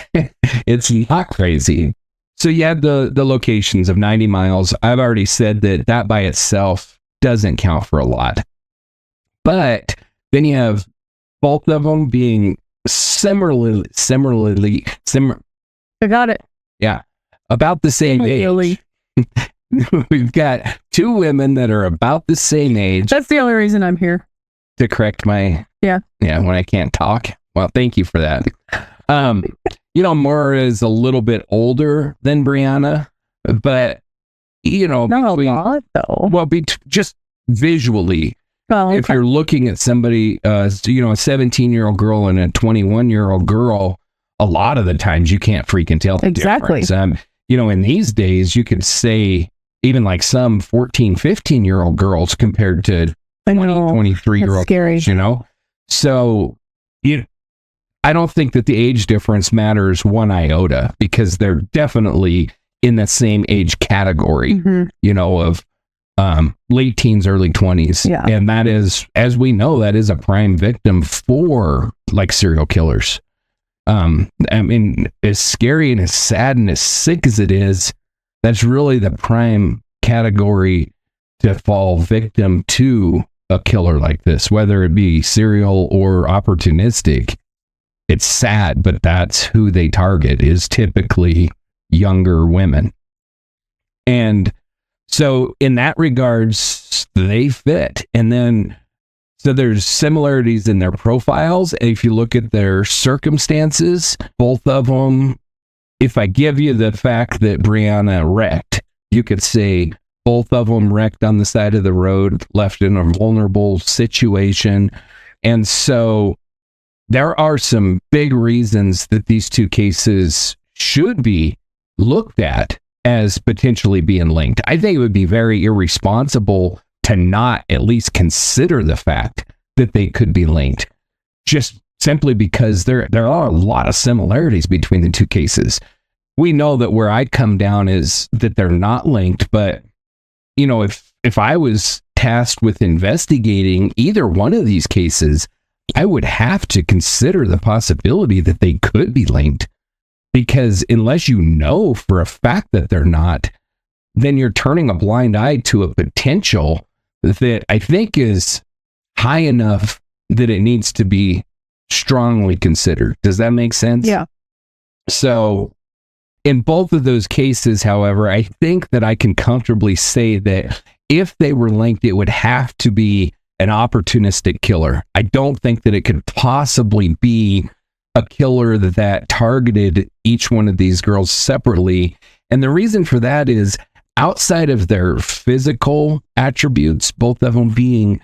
not crazy. So you have the locations of 90 miles. I've already said that by itself doesn't count for a lot. But then you have both of them being similarly. I got it. Yeah. About the same age. We've got two women that are about the same age. That's the only reason I'm here. To correct my... Yeah, when I can't talk. Well, thank you for that. You know, Maura is a little bit older than Brianna, but, you know... Not a lot, though. Well, just visually, if you're looking at somebody, you know, a 17-year-old girl and a 21-year-old girl, a lot of the times you can't freaking tell the difference. You know, in these days, you could say even like some 14, 15-year-old girls compared to 23-year-old girls, you know? So, I don't think that the age difference matters one iota, because they're definitely in the same age category, you know, of late teens, early 20s. Yeah. And that is, as we know, that is a prime victim for like serial killers. I mean, as scary and as sad and as sick as it is, that's really the prime category to fall victim to a killer like this, whether it be serial or opportunistic. It's sad, but that's who they target, is typically younger women. And so in that regards, they fit. And then, so there's similarities in their profiles. If you look at their circumstances, both of them, if I give you the fact that Brianna wrecked, you could say both of them wrecked on the side of the road, left in a vulnerable situation. And so there are some big reasons that these two cases should be looked at as potentially being linked. I think it would be very irresponsible to not at least consider the fact that they could be linked, just simply because there are a lot of similarities between the two cases. We know that where I'd come down is that they're not linked, but if I was tasked with investigating either one of these cases, I would have to consider the possibility that they could be linked, because unless you know for a fact that they're not, then you're turning a blind eye to a potential that I think is high enough that it needs to be strongly considered. Does that make sense? Yeah. So in both of those cases, however, I think that I can comfortably say that if they were linked, it would have to be an opportunistic killer. I don't think that it could possibly be a killer that targeted each one of these girls separately. And the reason for that is, outside of their physical attributes, both of them being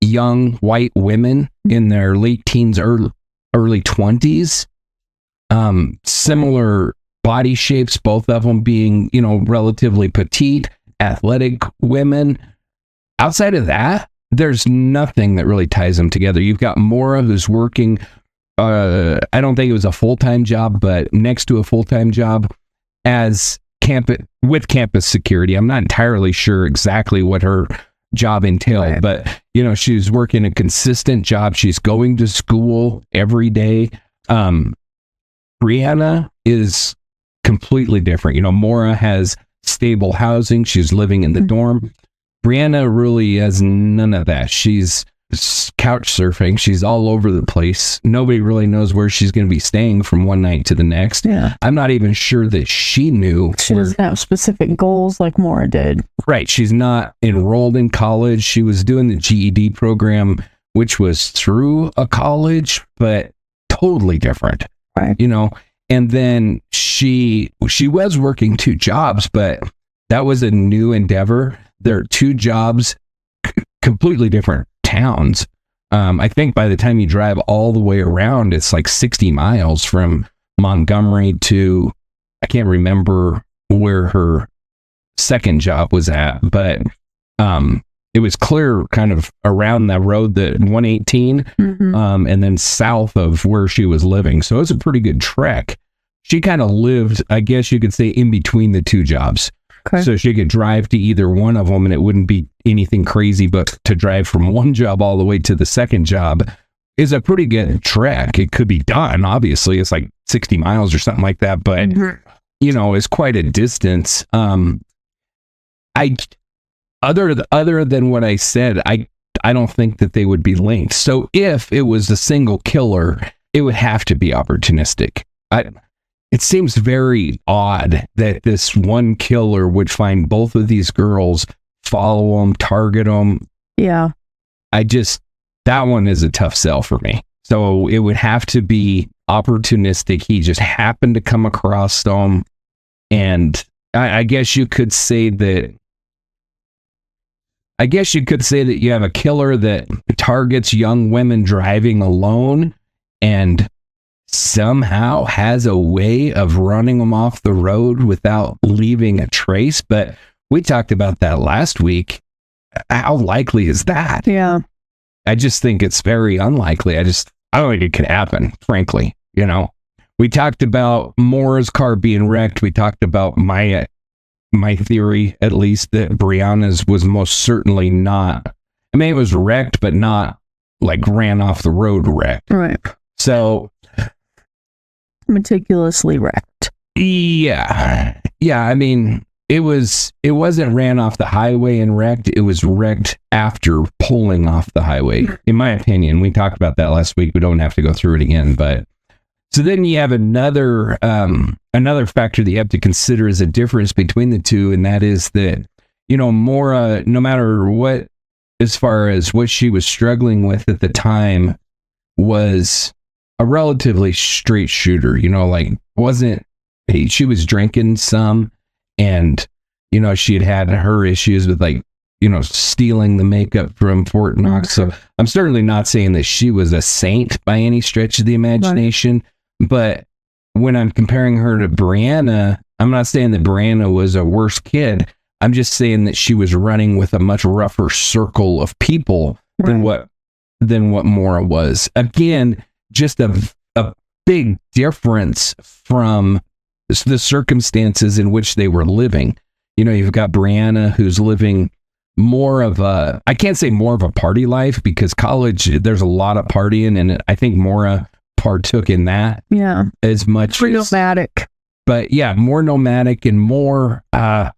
young white women in their late teens, early 20s, similar body shapes, both of them being, relatively petite, athletic women. Outside of that, there's nothing that really ties them together. You've got Maura, who's working, I don't think it was a full-time job, but next to a full-time job as campus security. I'm not entirely sure exactly what her job entailed, right, but she's working a consistent job. She's going to school every day. Brianna is completely different. Maura has stable housing. She's living in the dorm. Brianna really has none of that. She's couch surfing. She's all over the place. Nobody really knows where she's going to be staying from one night to the next. Yeah. I'm not even sure that she knew. She doesn't have specific goals like Maura did. Right. She's not enrolled in college. She was doing the GED program, which was through a college, but totally different. Right. And then she was working two jobs, but that was a new endeavor. There are two jobs, completely different towns. I think by the time you drive all the way around, it's like 60 miles from Montgomery to, I can't remember where her second job was at, but it was clear kind of around that road, that 118, and then south of where she was living. So it was a pretty good trek. She kind of lived, I guess you could say, in between the two jobs. Okay. So she could drive to either one of them and it wouldn't be anything crazy, but to drive from one job all the way to the second job is a pretty good trek. It could be done. Obviously, it's like 60 miles or something like that, but it's quite a distance. Other than what I said, I don't think that they would be linked. So if it was a single killer, it would have to be opportunistic. It seems very odd that this one killer would find both of these girls, follow them, target them. Yeah. That one is a tough sell for me. So it would have to be opportunistic. He just happened to come across them. And I guess you could say that you have a killer that targets young women driving alone and somehow has a way of running them off the road without leaving a trace. But we talked about that last week. How likely is that? Yeah. I just think it's very unlikely. I don't think it could happen, frankly. We talked about Maura's car being wrecked. We talked about my theory, at least, that Brianna's was most certainly not. I mean, it was wrecked, but not like ran off the road wrecked. Right. So meticulously wrecked. Yeah. I mean, it wasn't ran off the highway and wrecked. It was wrecked after pulling off the highway, in my opinion. We talked about that last week. We don't have to go through it again, but so then you have another factor that you have to consider as a difference between the two, and that is that, Maura, no matter what, as far as what she was struggling with at the time, was a relatively straight shooter. She was drinking some, and she had her issues with stealing the makeup from Fort Knox. So I'm certainly not saying that she was a saint by any stretch of the imagination. But when I'm comparing her to Brianna, I'm not saying that Brianna was a worse kid. I'm just saying that she was running with a much rougher circle of people than what than what Maura was. Again, just a big difference from the circumstances in which they were living. You know, you've got Brianna, who's living more of a, I can't say more of a party life, because college, there's a lot of partying, and I think Maura partook in that. Yeah. As much. Pretty nomadic. But yeah, more nomadic and more, I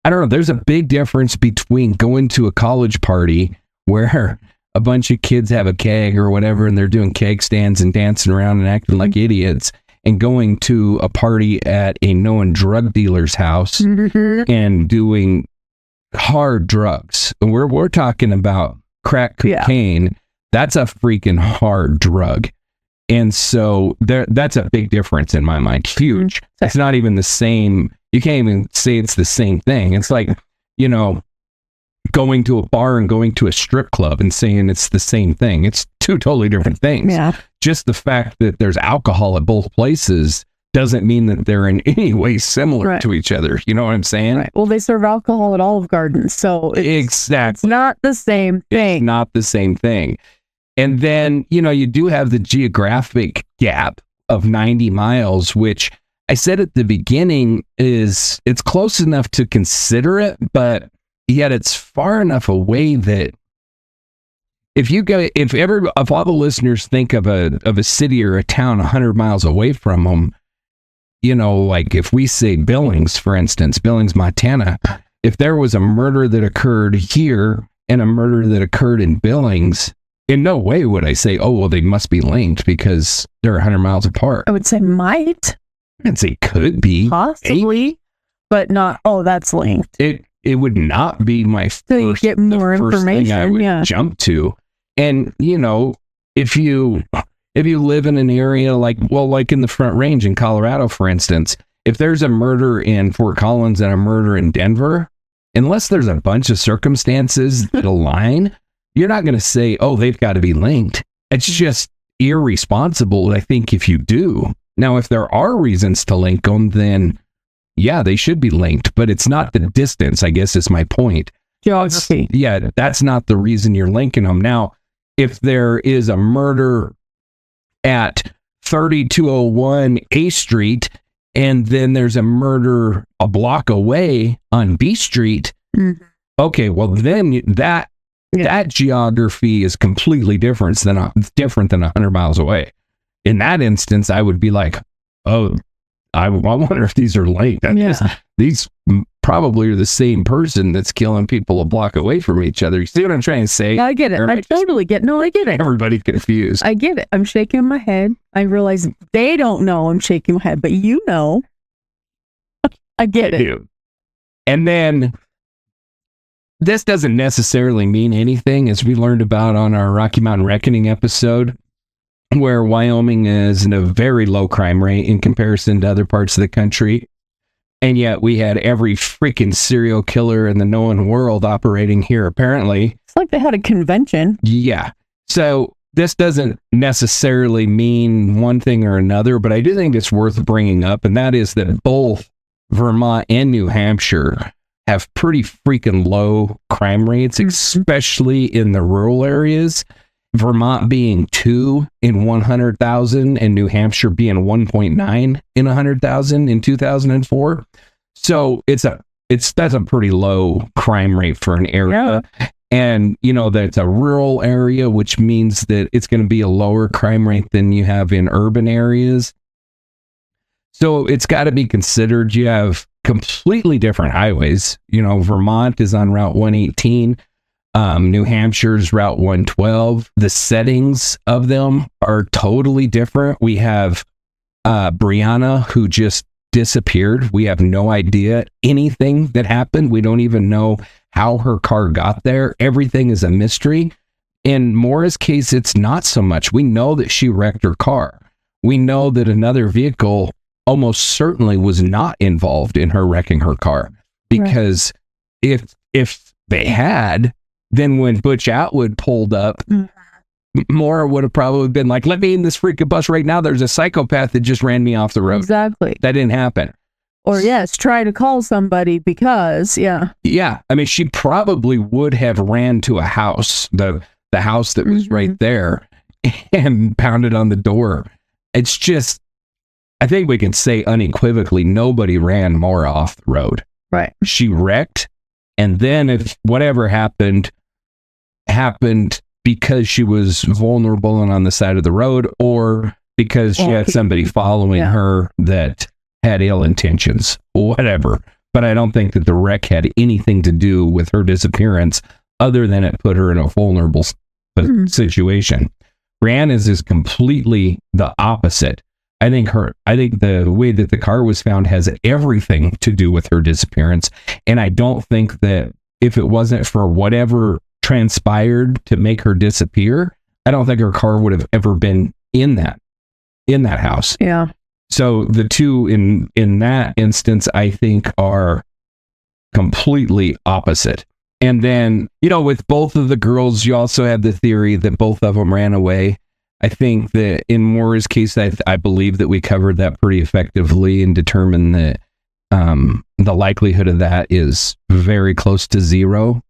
don't know, there's a big difference between going to a college party where a bunch of kids have a keg or whatever, and they're doing keg stands and dancing around and acting like idiots, and going to a party at a known drug dealer's house and doing hard drugs. We're talking about crack cocaine. That's a freaking hard drug. And so that's a big difference in my mind. Huge. It's not even the same. You can't even say it's the same thing. It's like, you know, going to a bar and going to a strip club and saying it's the same thing. It's two totally different things. Yeah. Just the fact that there's alcohol at both places doesn't mean that they're in any way similar to each other. You know what I'm saying? Right. Well, they serve alcohol at Olive Garden, so it's not the same thing. It's not the same thing. And then, you know, you do have the geographic gap of 90 miles, which I said at the beginning it's close enough to consider it, but yet it's far enough away that if all the listeners think of a city or a town 100 miles away from them, you know, like if we say Billings, for instance, Billings, Montana, if there was a murder that occurred here and a murder that occurred in Billings, in no way would I say, oh, well, they must be linked because they're 100 miles apart. I would say might. I'd say could be. Possibly, but not, oh, that's linked. It would not be my so you get more information. Thing I would jump to. And, you know, if you live in an area like in the Front Range in Colorado, for instance, if there's a murder in Fort Collins and a murder in Denver, unless there's a bunch of circumstances that align, you're not going to say, oh, they've got to be linked. It's just irresponsible, I think, if you do. Now, if there are reasons to link them, then yeah, they should be linked, but it's not the distance, I guess is my point. Geography. Yeah, that's not the reason you're linking them. Now, if there is a murder at 3201 A Street, and then there's a murder a block away on B Street, okay, well then that geography is completely different than 100 miles away. In that instance, I would be like, oh, I wonder if these are linked. These probably are the same person that's killing people a block away from each other. You see what I'm trying to say? I get it. I totally get it. No, I get it. Everybody's confused. I get it. I'm shaking my head. I realize they don't know I'm shaking my head, but you know. I get it. And then this doesn't necessarily mean anything, as we learned about on our Rocky Mountain Reckoning episode, where Wyoming is in a very low crime rate in comparison to other parts of the country. And yet we had every freaking serial killer in the known world operating here, apparently. It's like they had a convention. Yeah. So this doesn't necessarily mean one thing or another, but I do think it's worth bringing up, and that is that both Vermont and New Hampshire have pretty freaking low crime rates, especially in the rural areas. Vermont being 2 in 100,000 and New Hampshire being 1.9 in 100,000 in 2004. So that's a pretty low crime rate for an area. Yeah. And you know that it's a rural area, which means that it's going to be a lower crime rate than you have in urban areas. So it's got to be considered. You have completely different highways. You know, Vermont is on Route 118. New Hampshire's Route 112. The settings of them are totally different. We have Brianna, who just disappeared. We have no idea anything that happened. We don't even know how her car got there. Everything is a mystery. In Maura's case, it's not so much. We know that she wrecked her car. We know that another vehicle almost certainly was not involved in her wrecking her car, because if they had, then when Butch Atwood pulled up, Maura would have probably been like, let me in this freaking bus right now. There's a psychopath that just ran me off the road. Exactly. That didn't happen. Or yes, try to call somebody because, Yeah. I mean, she probably would have ran to a house. The the house that was right there and pounded on the door. It's just, I think we can say unequivocally, nobody ran Maura off the road. Right. She wrecked. And then if whatever happened because she was vulnerable and on the side of the road, or because she had somebody following her that had ill intentions, whatever. But I don't think that the wreck had anything to do with her disappearance other than it put her in a vulnerable situation. Brianna's is completely the opposite. I think the way that the car was found has everything to do with her disappearance. And I don't think that if it wasn't for whatever transpired to make her disappear, I don't think her car would have ever been in that house. Yeah. So the two in that instance, I think, are completely opposite. And then, with both of the girls, you also have the theory that both of them ran away. I think that in Maura's case, I believe that we covered that pretty effectively and determined that the likelihood of that is very close to zero.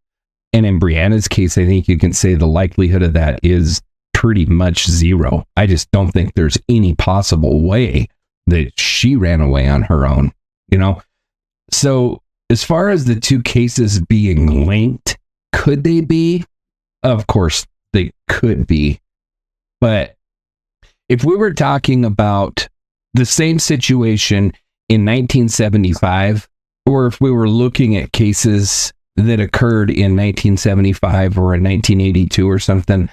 And in Brianna's case, I think you can say the likelihood of that is pretty much zero. I just don't think there's any possible way that she ran away on her own, So as far as the two cases being linked, could they be? Of course they could be. But if we were talking about the same situation in 1975, or if we were looking at cases that occurred in 1975 or in 1982 or something,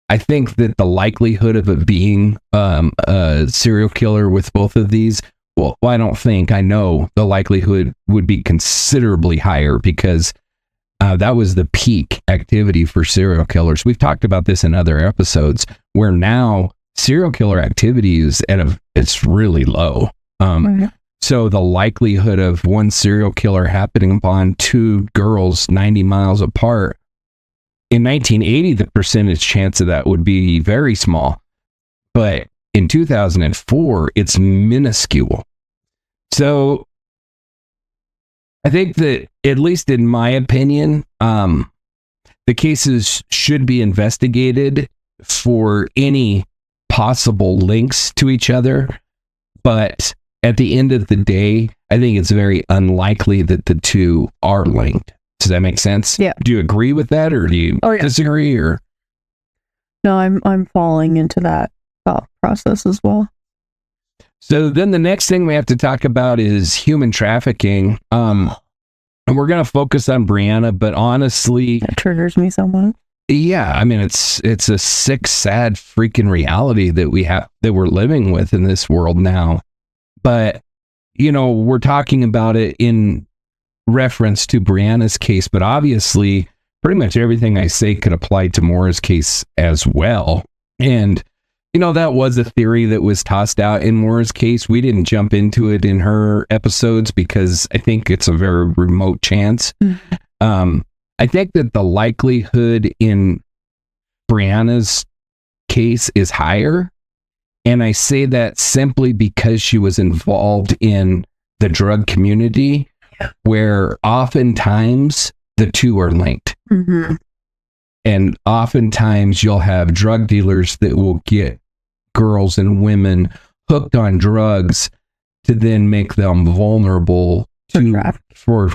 I think that the likelihood of it being a serial killer with both of these, I know the likelihood would be considerably higher because that was the peak activity for serial killers. We've talked about this in other episodes where now serial killer activity is it's really low. So the likelihood of one serial killer happening upon two girls 90 miles apart, in 1980, the percentage chance of that would be very small. But in 2004, it's minuscule. So I think that, at least in my opinion, the cases should be investigated for any possible links to each other. But at the end of the day, I think it's very unlikely that the two are linked. Does that make sense? Yeah. Do you agree with that, or do you disagree? Or no, I'm falling into that thought process as well. So then the next thing we have to talk about is human trafficking. And we're going to focus on Brianna, but honestly, that triggers me so much. Yeah, I mean, it's a sick, sad freaking reality that we're living with in this world now. But we're talking about it in reference to Brianna's case, but obviously pretty much everything I say could apply to Maura's case as well. And that was a theory that was tossed out in Maura's case. We didn't jump into it in her episodes because I think it's a very remote chance. I think that the likelihood in Brianna's case is higher. And I say that simply because she was involved in the drug community, where oftentimes the two are linked. Mm-hmm. And oftentimes you'll have drug dealers that will get girls and women hooked on drugs to then make them vulnerable for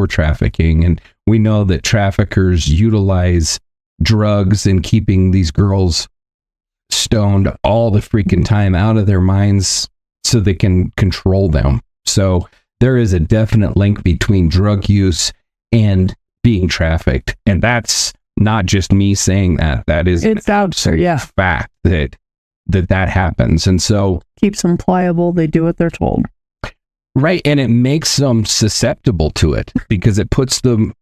trafficking. And we know that traffickers utilize drugs in keeping these girls stoned all the freaking time, out of their minds, so they can control them. So there is a definite link between drug use and being trafficked. And that's not just me saying that. That is it's out there, fact that happens. And so keeps them pliable. They do what they're told. Right. And it makes them susceptible to it because it puts them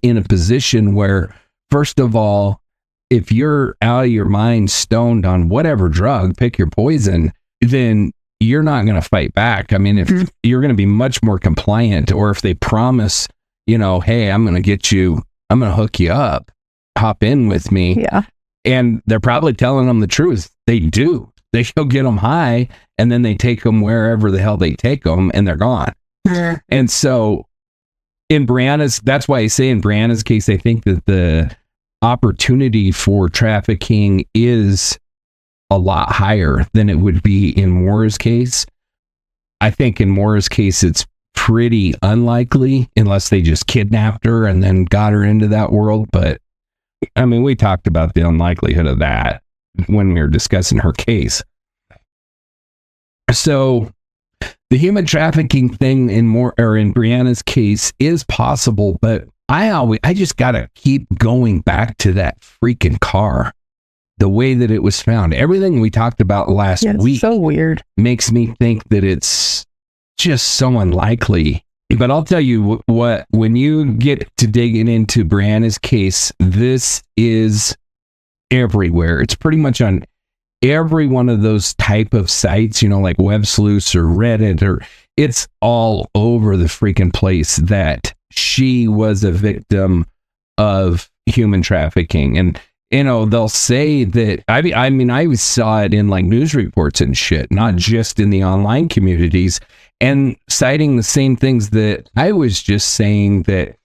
in a position where, first of all, if you're out of your mind, stoned on whatever drug, pick your poison, then you're not going to fight back. I mean, if you're going to be much more compliant, or if they promise, hey, I'm going to hook you up, hop in with me. Yeah. And they're probably telling them the truth. They do. They go get them high, and then they take them wherever the hell they take them, and they're gone. And so that's why I say in Brianna's case, I think that the opportunity for trafficking is a lot higher than it would be in Maura's case. I think in Maura's case, it's pretty unlikely unless they just kidnapped her and then got her into that world. But I mean, we talked about the unlikelihood of that when we were discussing her case. So the human trafficking thing in Brianna's case is possible, but I just gotta keep going back to that freaking car. The way that it was found, everything we talked about last week, so weird, makes me think that it's just so unlikely. But I'll tell you what, when you get to digging into Brianna's case, this is everywhere. It's pretty much on every one of those type of sites, like Web Sleuths or Reddit, or it's all over the freaking place that she was a victim of human trafficking. And they'll say that, I mean, I saw it in like news reports and shit, not just in the online communities, and citing the same things that I was just saying, that,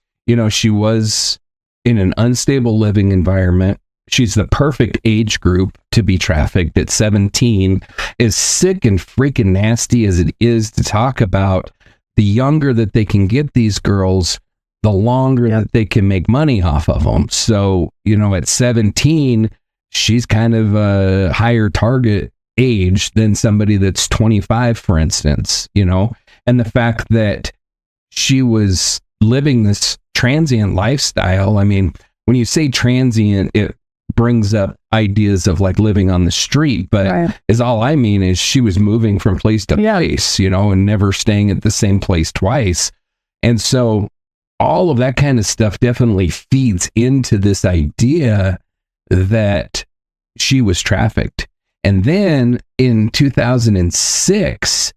she was in an unstable living environment. She's the perfect age group to be trafficked at 17. As sick and freaking nasty as it is to talk about, the younger that they can get these girls, the longer that they can make money off of them. So, at 17, she's kind of a higher target age than somebody that's 25, for instance, and the fact that she was living this transient lifestyle. I mean, when you say transient, it brings up ideas of like living on the street, but is all I mean is she was moving from place to place, and never staying at the same place twice. And so all of that kind of stuff definitely feeds into this idea that she was trafficked. And then in 2006,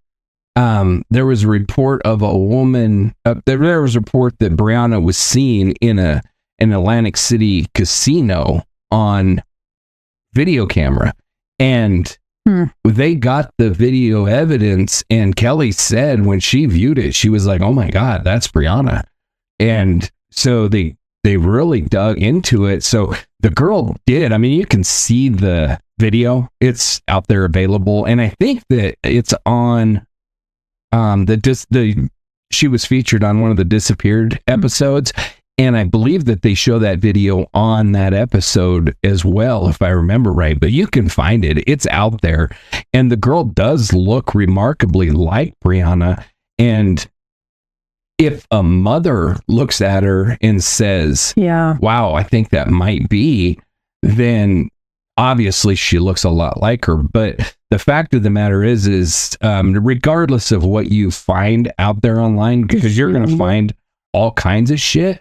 there was a report of a woman, there was a report that Brianna was seen in an Atlantic City casino on video camera. And they got the video evidence, and Kelly said when she viewed it, she was like, oh my God, that's Brianna. And so they really dug into it. So the girl did. I mean, you can see the video. It's out there available. And I think that it's on she was featured on one of the Disappeared episodes. And I believe that they show that video on that episode as well, if I remember right. But you can find it. It's out there. And the girl does look remarkably like Brianna. And if a mother looks at her and says, wow, I think that might be, then obviously she looks a lot like her. But the fact of the matter is regardless of what you find out there online, because you're going to find all kinds of shit,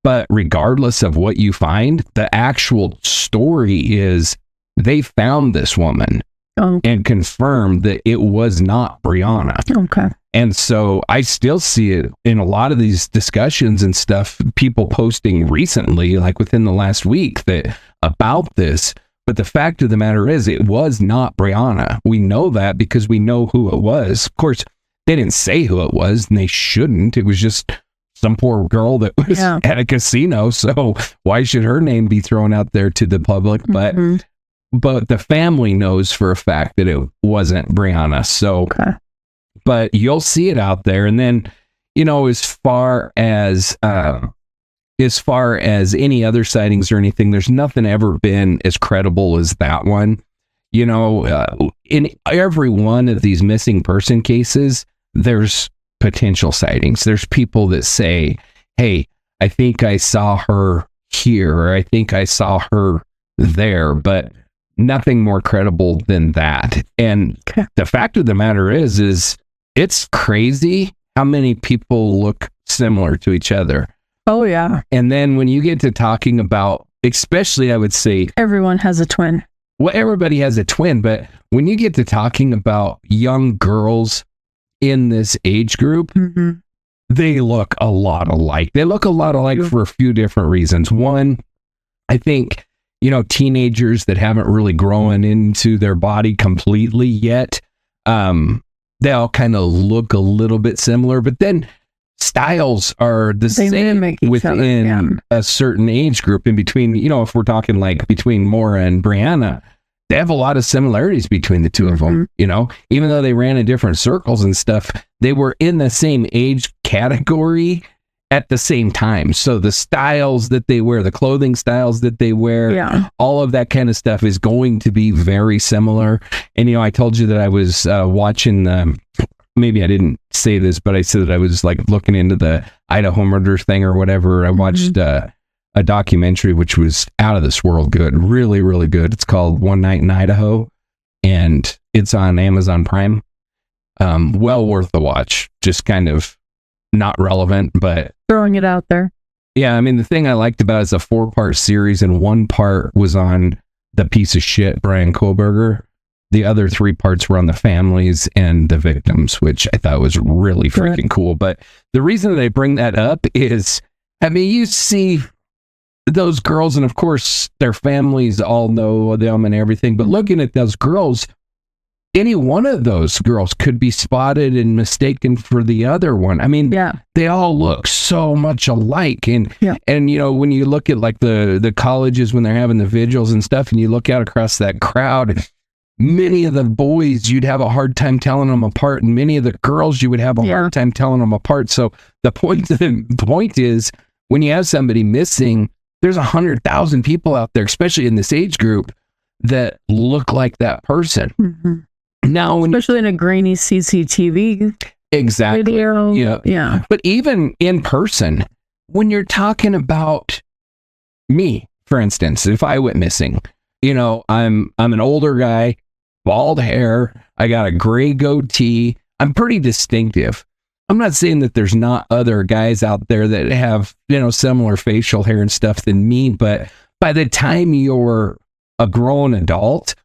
but regardless of what you find, the actual story is they found this woman and confirmed that it was not Brianna. Okay. And so I still see it in a lot of these discussions and stuff, people posting recently, like within the last week, that about this. But the fact of the matter is, it was not Brianna. We know that because we know who it was. Of course, they didn't say who it was, and they shouldn't. It was just some poor girl that was at a casino. So why should her name be thrown out there to the public? But the family knows for a fact that it wasn't Brianna. So, but you'll see it out there. And then, as far as any other sightings or anything, there's nothing ever been as credible as that one. In every one of these missing person cases, there's potential sightings. There's people that say, hey, I think I saw her here, or I think I saw her there, but nothing more credible than that. And the fact of the matter is it's crazy how many people look similar to each other. Oh, yeah. And then when you get to talking about, especially I would say, everyone has a twin. Well, everybody has a twin, but when you get to talking about young girls in this age group, they look a lot alike. They look a lot alike for a few different reasons. One, I think, teenagers that haven't really grown into their body completely yet, they all kind of look a little bit similar. But then styles are the same within a certain age group. In between, if we're talking like between Maura and Brianna, they have a lot of similarities between the two of them. Even though they ran in different circles and stuff, they were in the same age category at the same time. So the styles that they wear, the clothing styles that they wear, all of that kind of stuff is going to be very similar. And, I told you that I was watching, maybe I didn't say this, but I said that I was like looking into the Idaho murder thing or whatever. I watched a documentary, which was out of this world good, really, really good. It's called One Night in Idaho, and it's on Amazon Prime. Well worth the watch. Just kind of not relevant, but throwing it out there. Yeah, I mean, the thing I liked about it is a 4-part series, and 1 part was on the piece of shit Brian Kohlberger. The other 3 parts were on the families and the victims, which I thought was really freaking cool. But the reason that I bring that up is, I mean, you see those girls, and of course their families all know them and everything, but looking at those girls, any one of those girls could be spotted and mistaken for the other one. I mean, they all look so much alike. And when you look at like the colleges when they're having the vigils and stuff, and you look out across that crowd, many of the boys, you'd have a hard time telling them apart, and many of the girls, you would have a hard time telling them apart. So the point is, when you have somebody missing, there's 100,000 people out there, especially in this age group, that look like that person. Now, especially in a grainy CCTV video. Yeah. But even in person, when you're talking about me, for instance, if I went missing, I'm an older guy, bald hair, I got a gray goatee, I'm pretty distinctive. I'm not saying that there's not other guys out there that have, similar facial hair and stuff than me, but by the time you're a grown adult,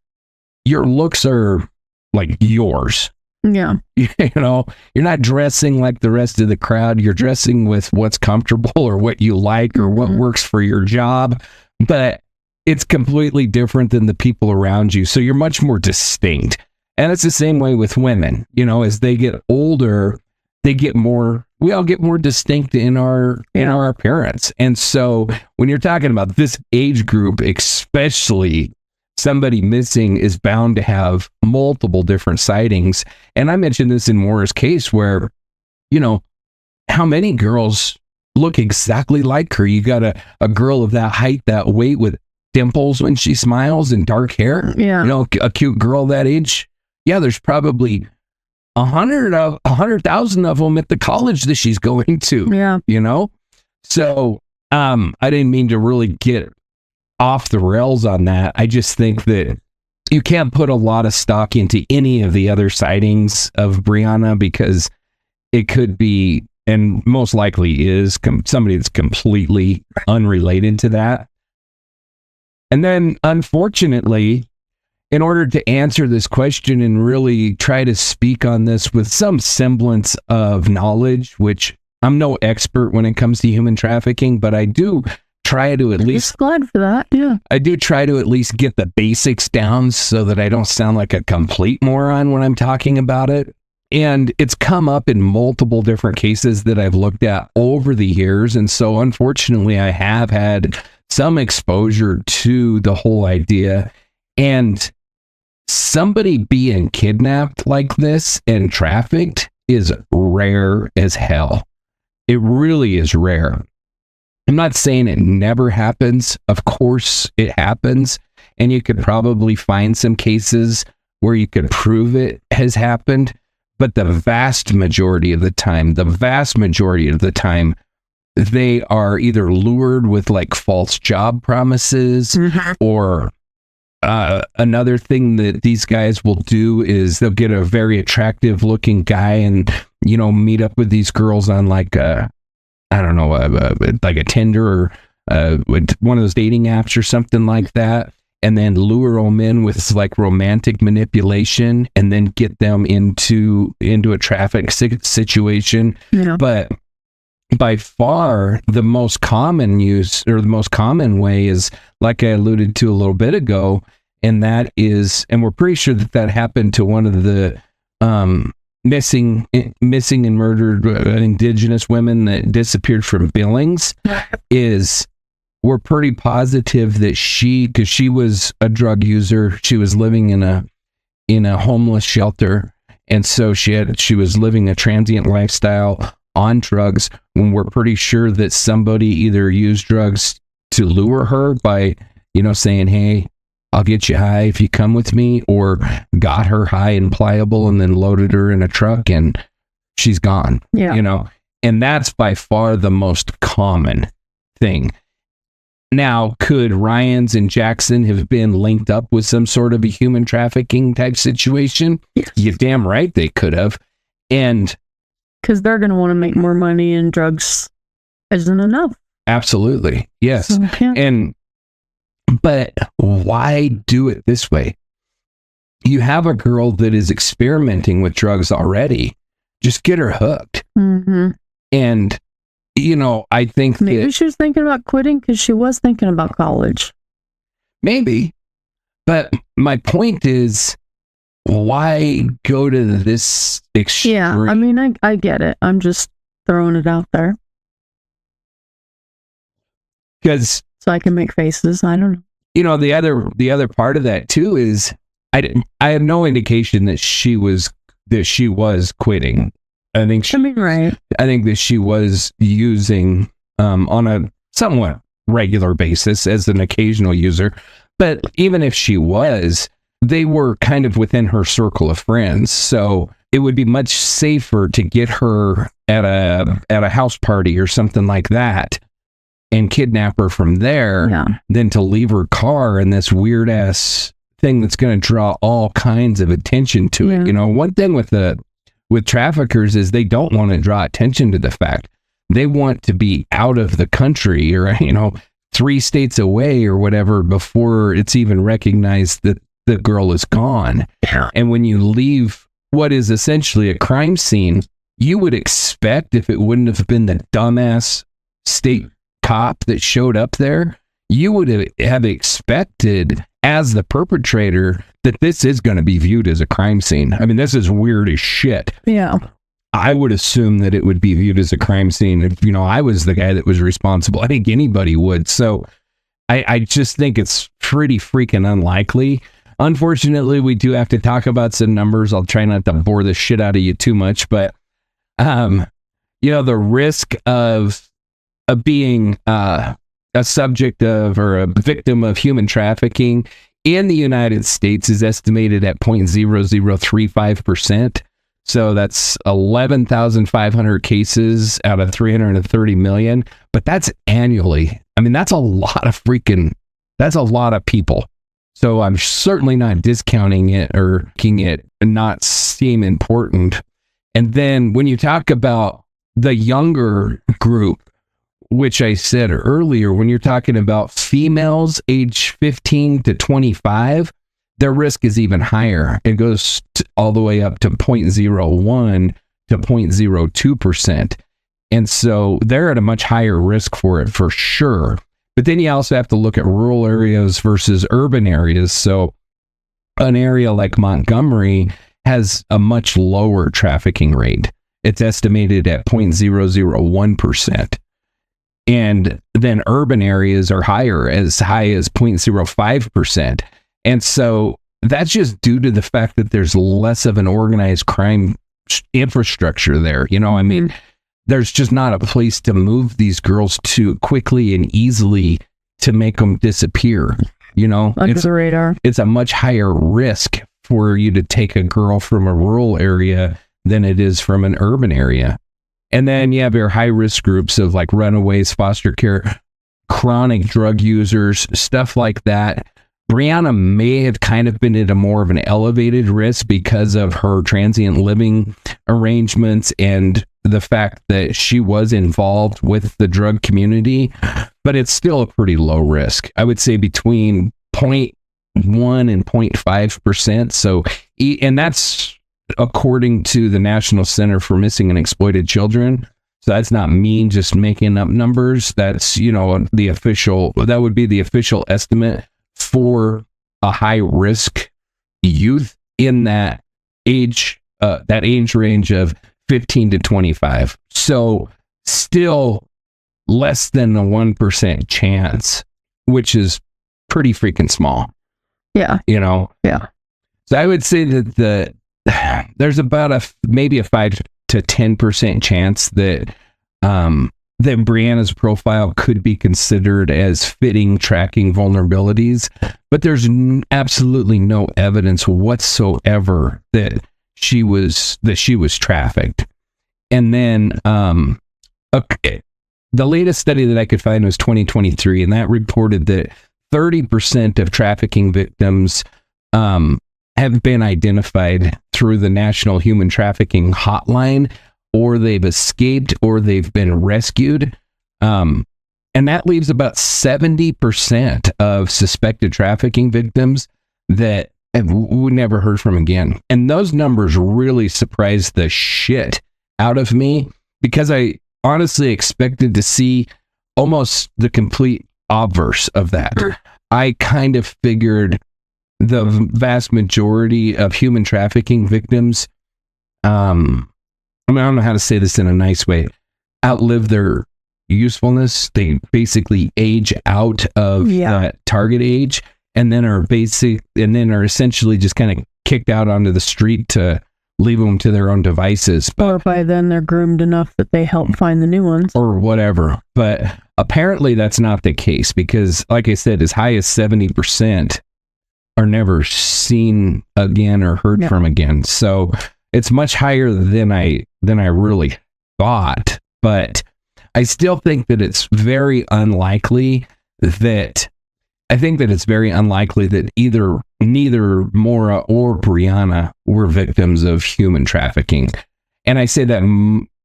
your looks are like yours. Yeah. You're not dressing like the rest of the crowd. You're dressing with what's comfortable or what you like or what works for your job, but it's completely different than the people around you. So you're much more distinct. And it's the same way with women. As they get older, we all get more distinct in our appearance. And so when you're talking about this age group, especially, somebody missing is bound to have multiple different sightings. And I mentioned this in Maura's case where, how many girls look exactly like her? You got a girl of that height, that weight, with dimples when she smiles and dark hair. Yeah. A cute girl that age. Yeah, there's probably 100,000 of them at the college that she's going to. Yeah. So I didn't mean to really get off the rails on that. I just think that you can't put a lot of stock into any of the other sightings of Brianna, because it could be, and most likely is, somebody that's completely unrelated to that. And then, unfortunately, in order to answer this question and really try to speak on this with some semblance of knowledge, which I'm no expert when it comes to human trafficking, but I do try to at least, glad for that. Yeah. I do try to at least get the basics down so that I don't sound like a complete moron when I'm talking about it. And it's come up in multiple different cases that I've looked at over the years. And so unfortunately, I have had some exposure to the whole idea. And somebody being kidnapped like this and trafficked is rare as hell. It really is rare. I'm not saying it never happens. Of course it happens. And you could probably find some cases where you could prove it has happened. But the vast majority of the time, they are either lured with like false job promises, or another thing that these guys will do is they'll get a very attractive looking guy and, meet up with these girls on like like a Tinder or one of those dating apps or something like that, and then lure them in with like romantic manipulation and then get them into a traffic situation. Yeah. But by far the most common use, or the most common way, is like I alluded to a little bit ago, and that is, and we're pretty sure that happened to one of the missing and murdered indigenous women that disappeared from Billings is we're pretty positive that because she was a drug user, she was living in a homeless shelter, and so she was living a transient lifestyle on drugs, when we're pretty sure that somebody either used drugs to lure her by, saying, hey, I'll get you high if you come with me, or got her high and pliable and then loaded her in a truck and she's gone. Yeah. And that's by far the most common thing. Now, could Ryans and Jackson have been linked up with some sort of a human trafficking type situation? Yes. You're damn right they could have. And because they're going to want to make more money, and drugs isn't enough. Absolutely. Yes. So, yeah. But why do it this way? You have a girl that is experimenting with drugs already. Just get her hooked. Mm-hmm. And, I think maybe she was thinking about quitting because she was thinking about college. Maybe. But my point is, why go to this extreme? Yeah, I mean, I get it. I'm just throwing it out there. Because so I can make faces. I don't know. The other part of that too is I had no indication that she was quitting. I think right. I think that she was using on a somewhat regular basis as an occasional user. But even if she was, they were kind of within her circle of friends. So it would be much safer to get her at a house party or something like that and kidnap her from there than to leave her car in this weird ass thing that's going to draw all kinds of attention to it. One thing with traffickers is they don't want to draw attention to the fact. They want to be out of the country or, 3 states away or whatever before it's even recognized that the girl is gone. Yeah. And when you leave what is essentially a crime scene, you would expect, if it wouldn't have been the dumbass state cop that showed up there, you would have expected as the perpetrator that this is going to be viewed as a crime scene. I mean, this is weird as shit. Yeah. I would assume that it would be viewed as a crime scene if, I was the guy that was responsible. I think anybody would. So I just think it's pretty freaking unlikely. Unfortunately, we do have to talk about some numbers. I'll try not to bore the shit out of you too much, but, the risk of being a subject of or a victim of human trafficking in the United States is estimated at 0.0035%. So that's 11,500 cases out of 330 million. But that's annually. I mean, that's a lot of people. So I'm certainly not discounting it or making it not seem important. And then when you talk about the younger group, which I said earlier, when you're talking about females age 15 to 25, their risk is even higher. It goes all the way up to 0.01 to 0.02%. And so they're at a much higher risk for it for sure. But then you also have to look at rural areas versus urban areas. So an area like Montgomery has a much lower trafficking rate. It's estimated at 0.001%. And then urban areas are higher, as high as 0.05%. And so that's just due to the fact that there's less of an organized crime infrastructure there. I mean, there's just not a place to move these girls to quickly and easily to make them disappear. Under the radar. It's a much higher risk for you to take a girl from a rural area than it is from an urban area. And then you have your high risk groups of like runaways, foster care, chronic drug users, stuff like that. Brianna may have kind of been at a more of an elevated risk because of her transient living arrangements and the fact that she was involved with the drug community, but it's still a pretty low risk. I would say between 0.1 and 0.5%. So, and that's according to the National Center for Missing and Exploited Children. So that's not me just making up numbers. That's, that would be the official estimate for a high risk youth in that age that age range of 15 to 25. So still less than a 1% chance, which is pretty freaking small. Yeah. You know? Yeah. So I would say that there's about maybe a 5 to 10% chance that that Brianna's profile could be considered as fitting tracking vulnerabilities, but there's absolutely no evidence whatsoever that she was trafficked. And then okay, the latest study that I could find was 2023, and that reported that 30% of trafficking victims have been identified through the National Human Trafficking Hotline, or they've escaped, or they've been rescued. And that leaves about 70% of suspected trafficking victims that we never heard from again. And those numbers really surprised the shit out of me, because I honestly expected to see almost the complete obverse of that. I kind of figured the vast majority of human trafficking victims, I don't know how to say this in a nice way, outlive their usefulness. They basically age out of that target age, and then are essentially just kind of kicked out onto the street to leave them to their own devices. Or by then they're groomed enough that they help find the new ones. Or whatever. But apparently that's not the case, because like I said, as high as 70% are never seen again or heard from again. So it's much higher than I really thought. But I still think that it's very unlikely that neither Maura or Brianna were victims of human trafficking. And I say that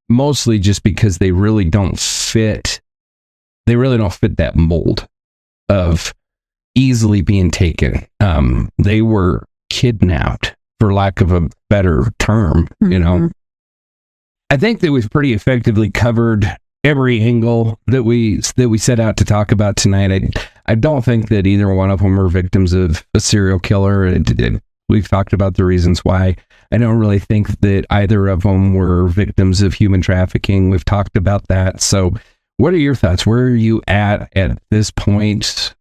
mostly just because they really don't fit that mold of easily being taken. They were kidnapped, for lack of a better term, you know. I think that we've pretty effectively covered every angle that we set out to talk about tonight. I don't think that either one of them are victims of a serial killer. We've talked about the reasons why. I don't really think that either of them were victims of human trafficking. We've talked about that. So what are your thoughts? Where are you at this point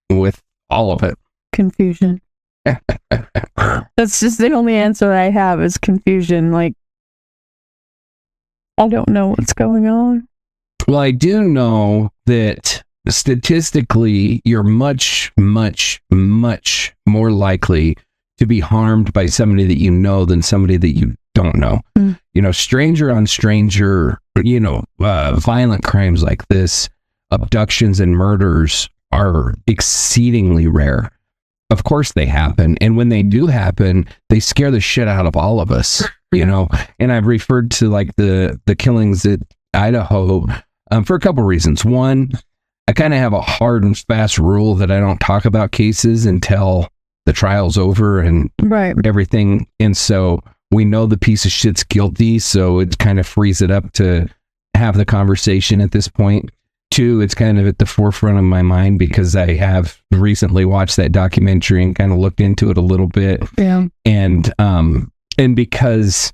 with all of it? Confusion. That's just the only answer I have, is confusion. Like, I don't know what's going on. Well, I do know that statistically, you're much, much, much more likely to be harmed by somebody that you know than somebody that you don't know. You know, stranger on stranger, violent crimes like this, abductions and murders, are exceedingly rare. Of course they happen. And when they do happen, they scare the shit out of all of us, you know. And I've referred to like the killings at Idaho for a couple reasons. One, I kind of have a hard and fast rule that I don't talk about cases until the trial's over and everything. And so we know the piece of shit's guilty, so it kind of frees it up to have the conversation at this point. Two, it's kind of at the forefront of my mind because I have recently watched that documentary and kind of looked into it a little bit. Yeah. And because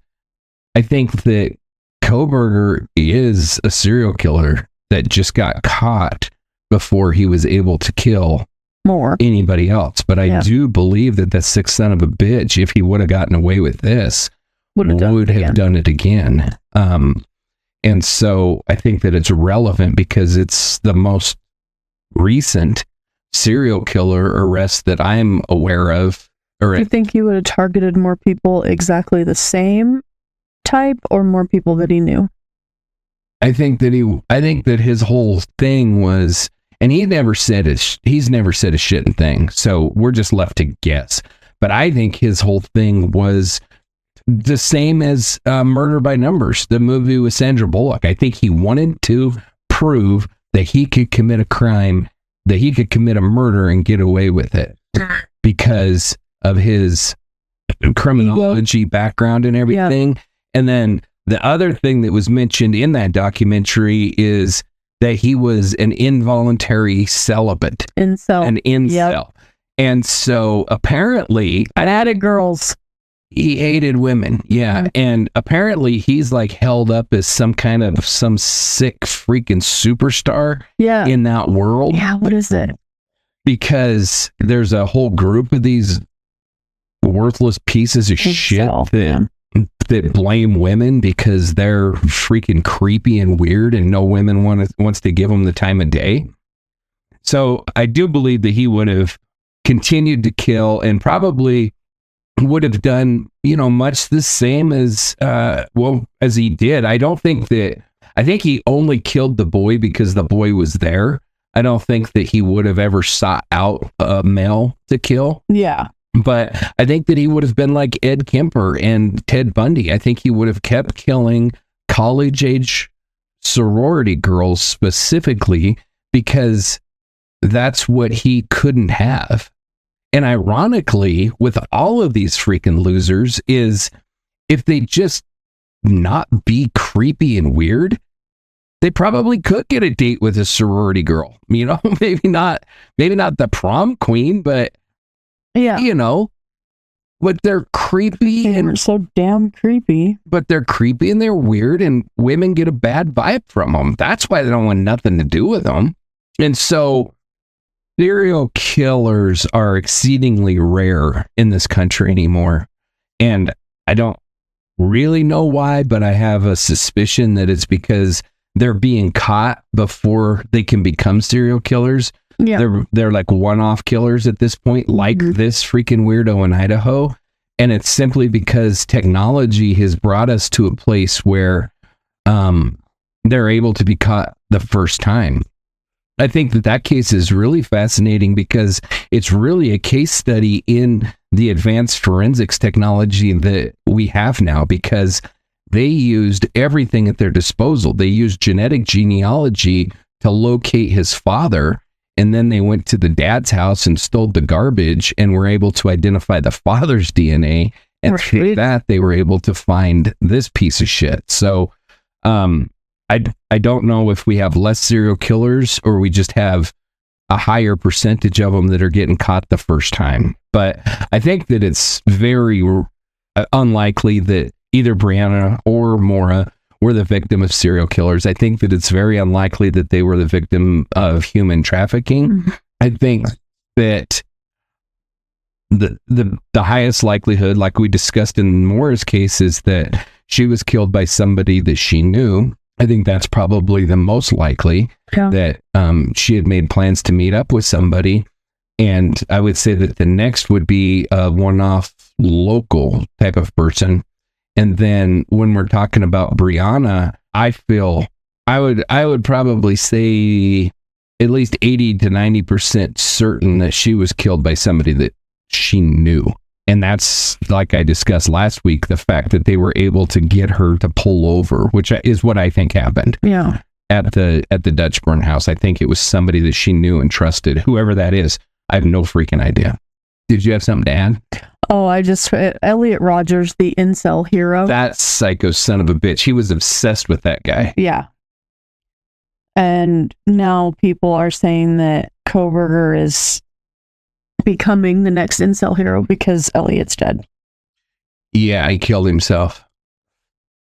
I think that Kohberger is a serial killer that just got caught before he was able to kill more anybody else. But I do believe that sick son of a bitch, if he would have gotten away with this, would have done it again. And so I think that it's relevant because it's the most recent serial killer arrest that I'm aware of. Do you think he would have targeted more people exactly the same type, or more people that he knew? I think that his whole thing was, and he's never said a shitting thing, so we're just left to guess. But I think his whole thing was the same as Murder by Numbers, the movie with Sandra Bullock. I think he wanted to prove that he could commit a crime, that he could commit a murder and get away with it because of his criminology background and everything. Yeah. And then the other thing that was mentioned in that documentary is that he was an involuntary celibate. An incel. Yep. And so apparently... An addict girls. He hated women, yeah. And apparently he's like held up as some sick freaking superstar in that world. Yeah, what is it? Because there's a whole group of these worthless pieces of shit that blame women because they're freaking creepy and weird and no women wants to give them the time of day. So I do believe that he would have continued to kill and probably would have done, much the same as he did. I think he only killed the boy because the boy was there. I don't think that he would have ever sought out a male to kill. Yeah. But I think that he would have been like Ed Kemper and Ted Bundy. I think he would have kept killing college-age sorority girls specifically because that's what he couldn't have. And ironically, with all of these freaking losers, is if they just not be creepy and weird, they probably could get a date with a sorority girl. Maybe not the prom queen, but but they're creepy and so damn creepy. But they're creepy and they're weird, and women get a bad vibe from them. That's why they don't want nothing to do with them. And so serial killers are exceedingly rare in this country anymore. And I don't really know why, but I have a suspicion that it's because they're being caught before they can become serial killers. Yeah. They're like one-off killers at this point, like this freaking weirdo in Idaho. And it's simply because technology has brought us to a place where they're able to be caught the first time. I think that case is really fascinating because it's really a case study in the advanced forensics technology that we have now, because they used everything at their disposal. They used genetic genealogy to locate his father, and then they went to the dad's house and stole the garbage and were able to identify the father's DNA, and through that they were able to find this piece of shit. So I don't know if we have less serial killers or we just have a higher percentage of them that are getting caught the first time. But I think that it's very unlikely that either Brianna or Maura were the victim of serial killers. I think that it's very unlikely that they were the victim of human trafficking. Mm-hmm. I think that the highest likelihood, like we discussed in Maura's case, is that she was killed by somebody that she knew. I think that's probably the most likely, that she had made plans to meet up with somebody. And I would say that the next would be a one-off local type of person. And then when we're talking about Brianna, I feel I would probably say at least 80 to 90% certain that she was killed by somebody that she knew. And that's, like I discussed last week, the fact that they were able to get her to pull over, which is what I think happened. Yeah. At the Dutch burn house. I think it was somebody that she knew and trusted. Whoever that is, I have no freaking idea. Did you have something to add? Oh, Elliot Rogers, the incel hero. That psycho son of a bitch. He was obsessed with that guy. Yeah. And now people are saying that Kohberger is becoming the next incel hero because Elliot's dead. Yeah, he killed himself.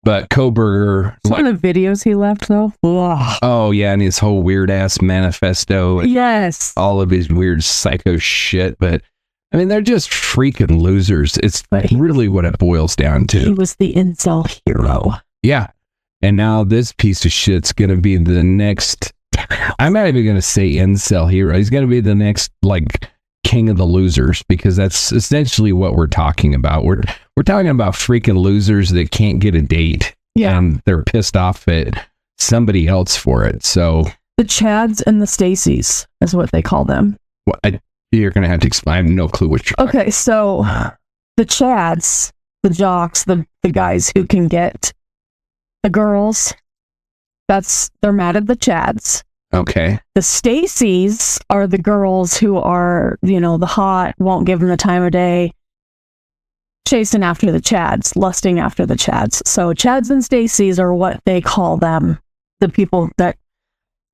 But Kohberger... One of the videos he left, though. Ugh. Oh, yeah, and his whole weird-ass manifesto. Yes. All of his weird psycho shit, but... I mean, they're just freaking losers. It's really what it boils down to. He was the incel hero. Yeah. And now this piece of shit's going to be the next... I'm not even going to say incel hero. He's going to be the next, king of the losers, because that's essentially what we're talking about. We're talking about freaking losers that can't get a date. Yeah. And they're pissed off at somebody else for it. So... The Chads and the Stacys is what they call them. You're going to have to explain. I have no clue what you're talking about. Okay, so the Chads, the jocks, the guys who can get the girls, they're mad at the Chads. Okay. The Stacys are the girls who are, the hot, won't give them the time of day, chasing after the Chads, lusting after the Chads. So Chads and Stacys are what they call them, the people that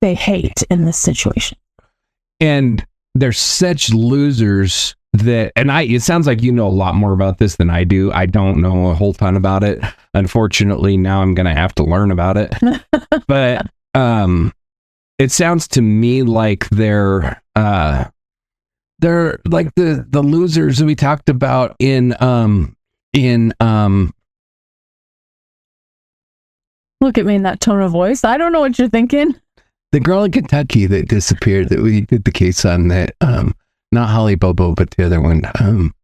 they hate in this situation. And they're such losers that, and it sounds like you know a lot more about this than I do. I don't know a whole ton about it. Unfortunately, now I'm going to have to learn about it. But it sounds to me like they're like the losers we talked about in Look at me in that tone of voice. I don't know what you're thinking. The girl in Kentucky that disappeared that we did the case on, that not Holly Bobo, but the other one,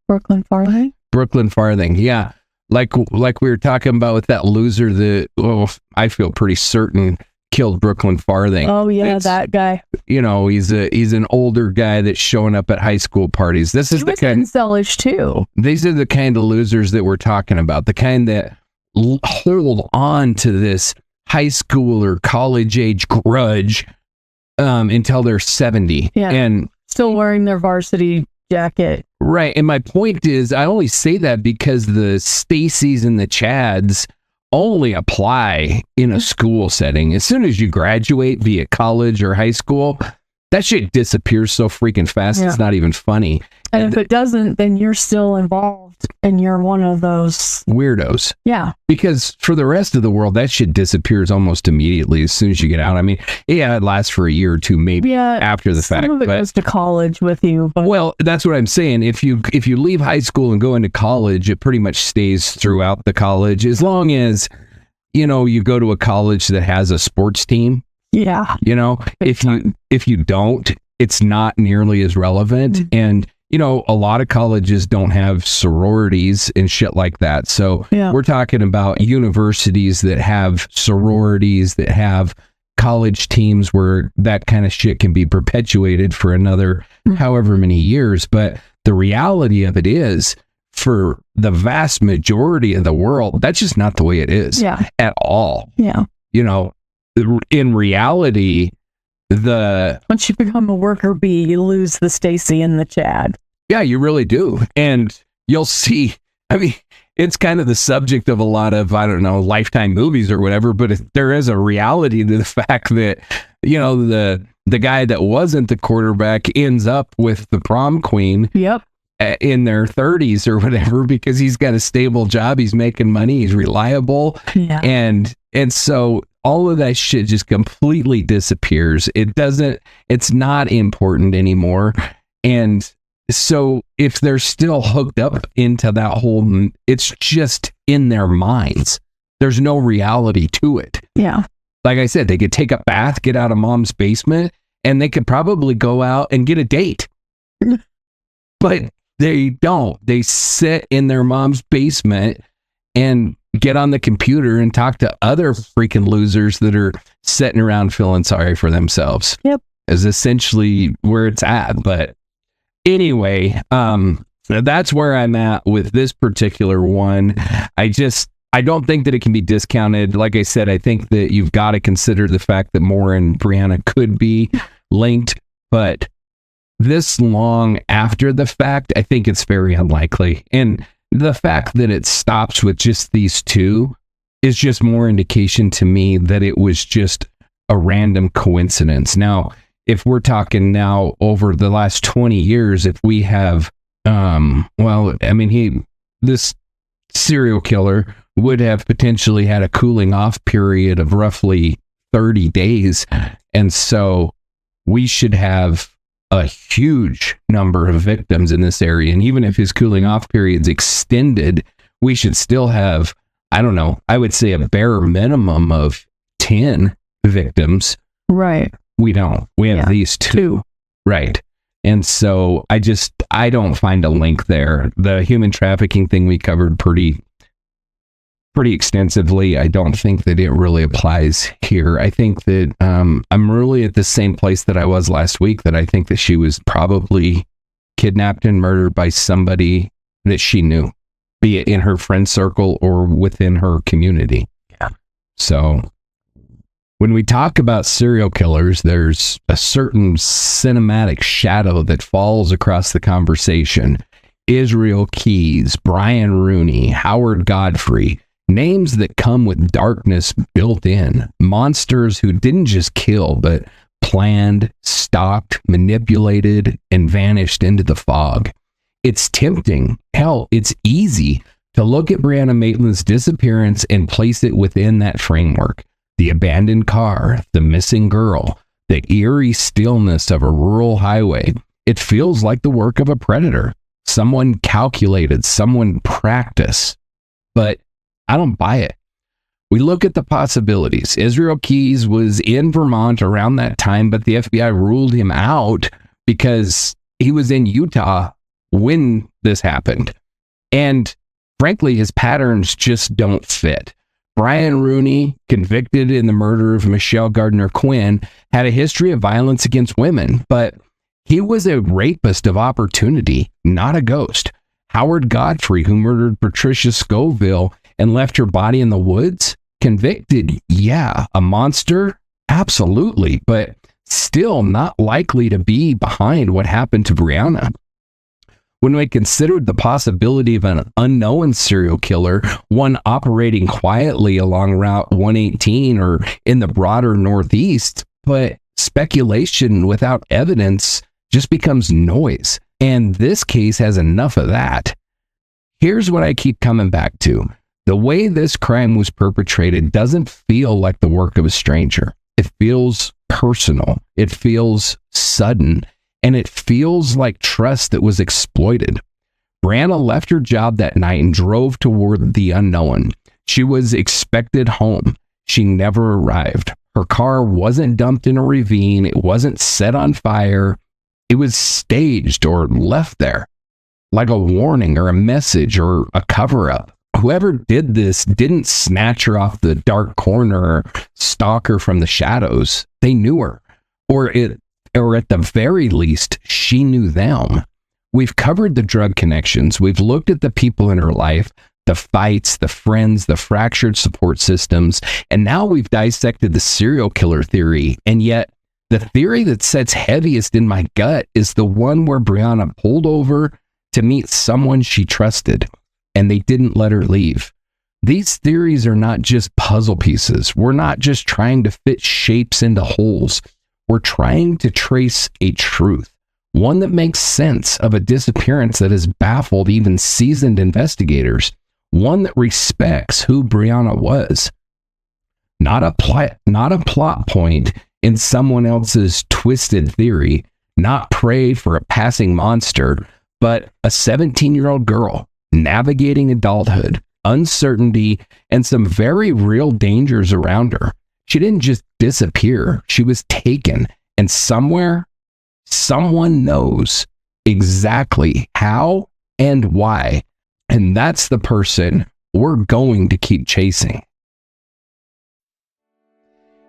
Brooklyn Farthing. Brooklyn Farthing. Yeah. Like we were talking about with that loser that, I feel pretty certain killed Brooklyn Farthing. Oh yeah, that guy. You know, he's an older guy that's showing up at high school parties. This is He the was kind. incelish too. These are the kind of losers that we're talking about. The kind that hold on to this high school or college age grudge until they're 70. Yeah. And Still wearing their varsity jacket. right. And my point is, I only say that because the Stacys and the Chads only apply in a school setting. As soon as you graduate via college or high school, that shit disappears so freaking fast. Yeah. It's not even funny. And if it doesn't, then you're still involved and you're one of those Weirdos. Yeah. Because for the rest of the world, that shit disappears almost immediately as soon as you get out. I mean, yeah, it lasts for a year or two, maybe after the fact. Some of it goes to college with you. But well, that's what I'm saying. If you leave high school and go into college, it pretty much stays throughout the college, as long as, you know, you go to a college that has a sports team. yeah. You know, if you don't, it's not nearly as relevant. Mm-hmm. And you know, a lot of colleges don't have sororities and shit like that. So we're talking about universities that have sororities, that have college teams where that kind of shit can be perpetuated for another however many years. But the reality of it is, for the vast majority of the world, that's just not the way it is at all. Yeah. You know, in reality, once you become a worker bee, you lose the Stacy and the Chad. Yeah, you really do. And you'll see, I mean, it's kind of the subject of a lot of, I don't know, Lifetime movies or whatever, but there is a reality to the fact that, you know, the guy that wasn't the quarterback ends up with the prom queen. Yep. In their 30s or whatever, because he's got a stable job, he's making money, he's reliable. Yeah. And so all of that shit just completely disappears. It's not important anymore. And so if they're still hooked up into that whole, it's just in their minds. There's no reality to it. Yeah. Like I said, they could take a bath, get out of mom's basement, and they could probably go out and get a date. But they don't. They sit in their mom's basement and get on the computer and talk to other freaking losers that are sitting around feeling sorry for themselves. Yep. Is essentially where it's at. But anyway, that's where I'm at with this particular one. I don't think that it can be discounted. Like I said, I think that you've got to consider the fact that Maura and Brianna could be linked, but this long after the fact, I think it's very unlikely. And the fact that it stops with just these two is just more indication to me that it was just a random coincidence. Now, if we're talking now over the last 20 years, if we have, this serial killer would have potentially had a cooling off period of roughly 30 days. And so we should have a huge number of victims in this area. And even if his cooling off period's extended, we should still have, I don't know, I would say a bare minimum of 10 victims. Right. We don't. We have these two. Right. And so I don't find a link there. The human trafficking thing we covered pretty extensively. I don't think that it really applies here. I think that I'm really at the same place that I was last week, that I think that she was probably kidnapped and murdered by somebody that she knew, be it in her friend circle or within her community. Yeah. So when we talk about serial killers, there's a certain cinematic shadow that falls across the conversation. Israel Keyes, Brian Rooney, Howard Godfrey, names that come with darkness built in. Monsters who didn't just kill, but planned, stalked, manipulated, and vanished into the fog. It's tempting. Hell, it's easy to look at Brianna Maitland's disappearance and place it within that framework. The abandoned car, the missing girl, the eerie stillness of a rural highway. It feels like the work of a predator. Someone calculated, someone practiced. But I don't buy it. We look at the possibilities. Israel Keyes was in Vermont around that time, but the FBI ruled him out because he was in Utah when this happened. And frankly, his patterns just don't fit. Brian Rooney, convicted in the murder of Michelle Gardner Quinn, had a history of violence against women, but he was a rapist of opportunity, not a ghost. Howard Godfrey, who murdered Patricia Scoville and left her body in the woods, convicted, yeah. A monster? Absolutely, but still not likely to be behind what happened to Brianna. When we considered the possibility of an unknown serial killer, one operating quietly along Route 118 or in the broader Northeast, but speculation without evidence just becomes noise. And this case has enough of that. Here's what I keep coming back to. The way this crime was perpetrated doesn't feel like the work of a stranger. It feels personal. It feels sudden. And it feels like trust that was exploited. Brianna left her job that night and drove toward the unknown. She was expected home. She never arrived. Her car wasn't dumped in a ravine. It wasn't set on fire. It was staged or left there, like a warning or a message or a cover-up. Whoever did this didn't snatch her off the dark corner or stalk her from the shadows. They knew her, or at the very least, she knew them. We've covered the drug connections. We've looked at the people in her life, the fights, the friends, the fractured support systems, and now we've dissected the serial killer theory. And yet, the theory that sits heaviest in my gut is the one where Brianna pulled over to meet someone she trusted, and they didn't let her leave. These theories are not just puzzle pieces. We're not just trying to fit shapes into holes. We're trying to trace a truth, one that makes sense of a disappearance that has baffled even seasoned investigators, one that respects who Brianna was. Not a plot point in someone else's twisted theory, not prey for a passing monster, but a 17-year-old girl navigating adulthood, uncertainty, and some very real dangers around her. She didn't just disappear. She was taken. And somewhere, someone knows exactly how and why. And that's the person we're going to keep chasing.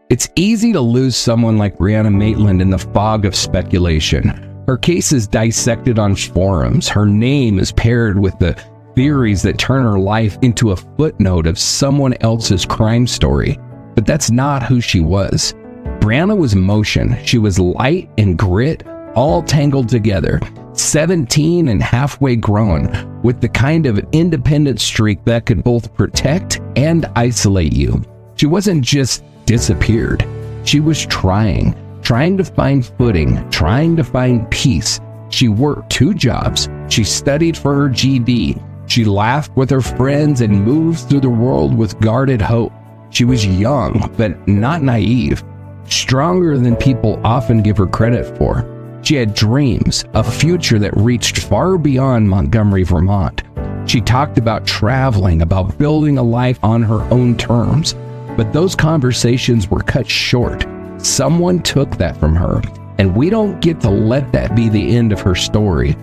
It's easy to lose someone like Brianna Maitland in the fog of speculation. Her case is dissected on forums. Her name is paired with the theories that turn her life into a footnote of someone else's crime story. But that's not who she was. Brianna was motion. She was light and grit, all tangled together. 17 and halfway grown, with the kind of independent streak that could both protect and isolate you. She wasn't just disappeared. She was trying to find footing, trying to find peace. She worked 2 jobs. She studied for her GED. She laughed with her friends and moved through the world with guarded hope. She was young, but not naive, stronger than people often give her credit for. She had dreams, a future that reached far beyond Montgomery, Vermont. She talked about traveling, about building a life on her own terms. But those conversations were cut short. Someone took that from her, and we don't get to let that be the end of her story.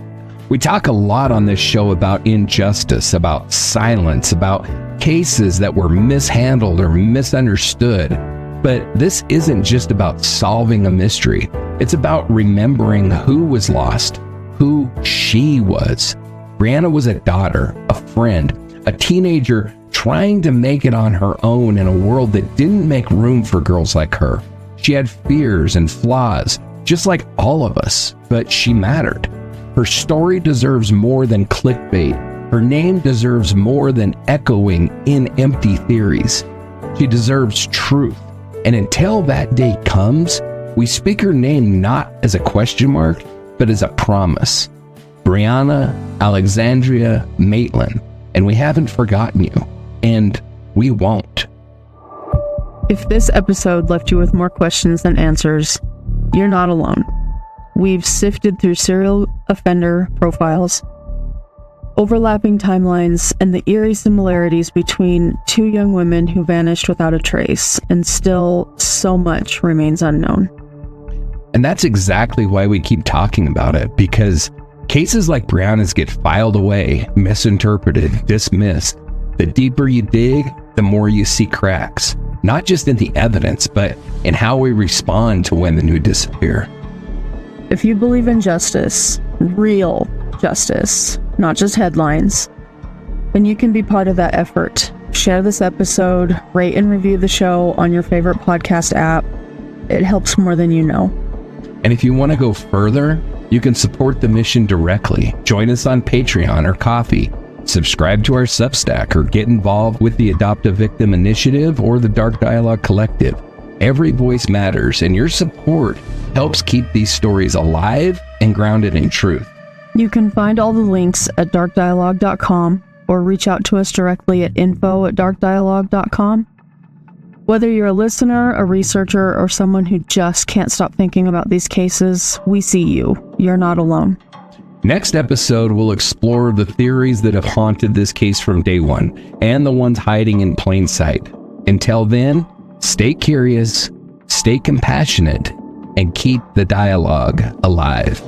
We talk a lot on this show about injustice, about silence, about cases that were mishandled or misunderstood. But this isn't just about solving a mystery. It's about remembering who was lost, who she was. Brianna was a daughter, a friend, a teenager trying to make it on her own in a world that didn't make room for girls like her. She had fears and flaws, just like all of us, but she mattered. Her story deserves more than clickbait. Her name deserves more than echoing in empty theories. She deserves truth. And until that day comes, we speak her name not as a question mark, but as a promise. Brianna Alexandria Maitland, and we haven't forgotten you, and we won't. If this episode left you with more questions than answers, you're not alone. We've sifted through serial offender profiles, overlapping timelines, and the eerie similarities between two young women who vanished without a trace, and still so much remains unknown. And that's exactly why we keep talking about it, because cases like Brianna's get filed away, misinterpreted, dismissed. The deeper you dig, the more you see cracks, not just in the evidence, but in how we respond to women who disappear. If you believe in justice, real justice, not just headlines, then you can be part of that effort. Share this episode, rate and review the show on your favorite podcast app. It helps more than you know. And if you want to go further, you can support the mission directly. Join us on Patreon or Ko-fi. Subscribe to our Substack or get involved with the Adopt a Victim Initiative or the Dark Dialogue Collective. Every voice matters, and your support helps keep these stories alive and grounded in truth. You can find all the links at darkdialogue.com or reach out to us directly at info@darkdialogue.com. Whether you're a listener, a researcher, or someone who just can't stop thinking about these cases, we see you. You're not alone. Next episode, we'll explore the theories that have haunted this case from day one and the ones hiding in plain sight. Until then, stay curious, stay compassionate, and keep the dialogue alive.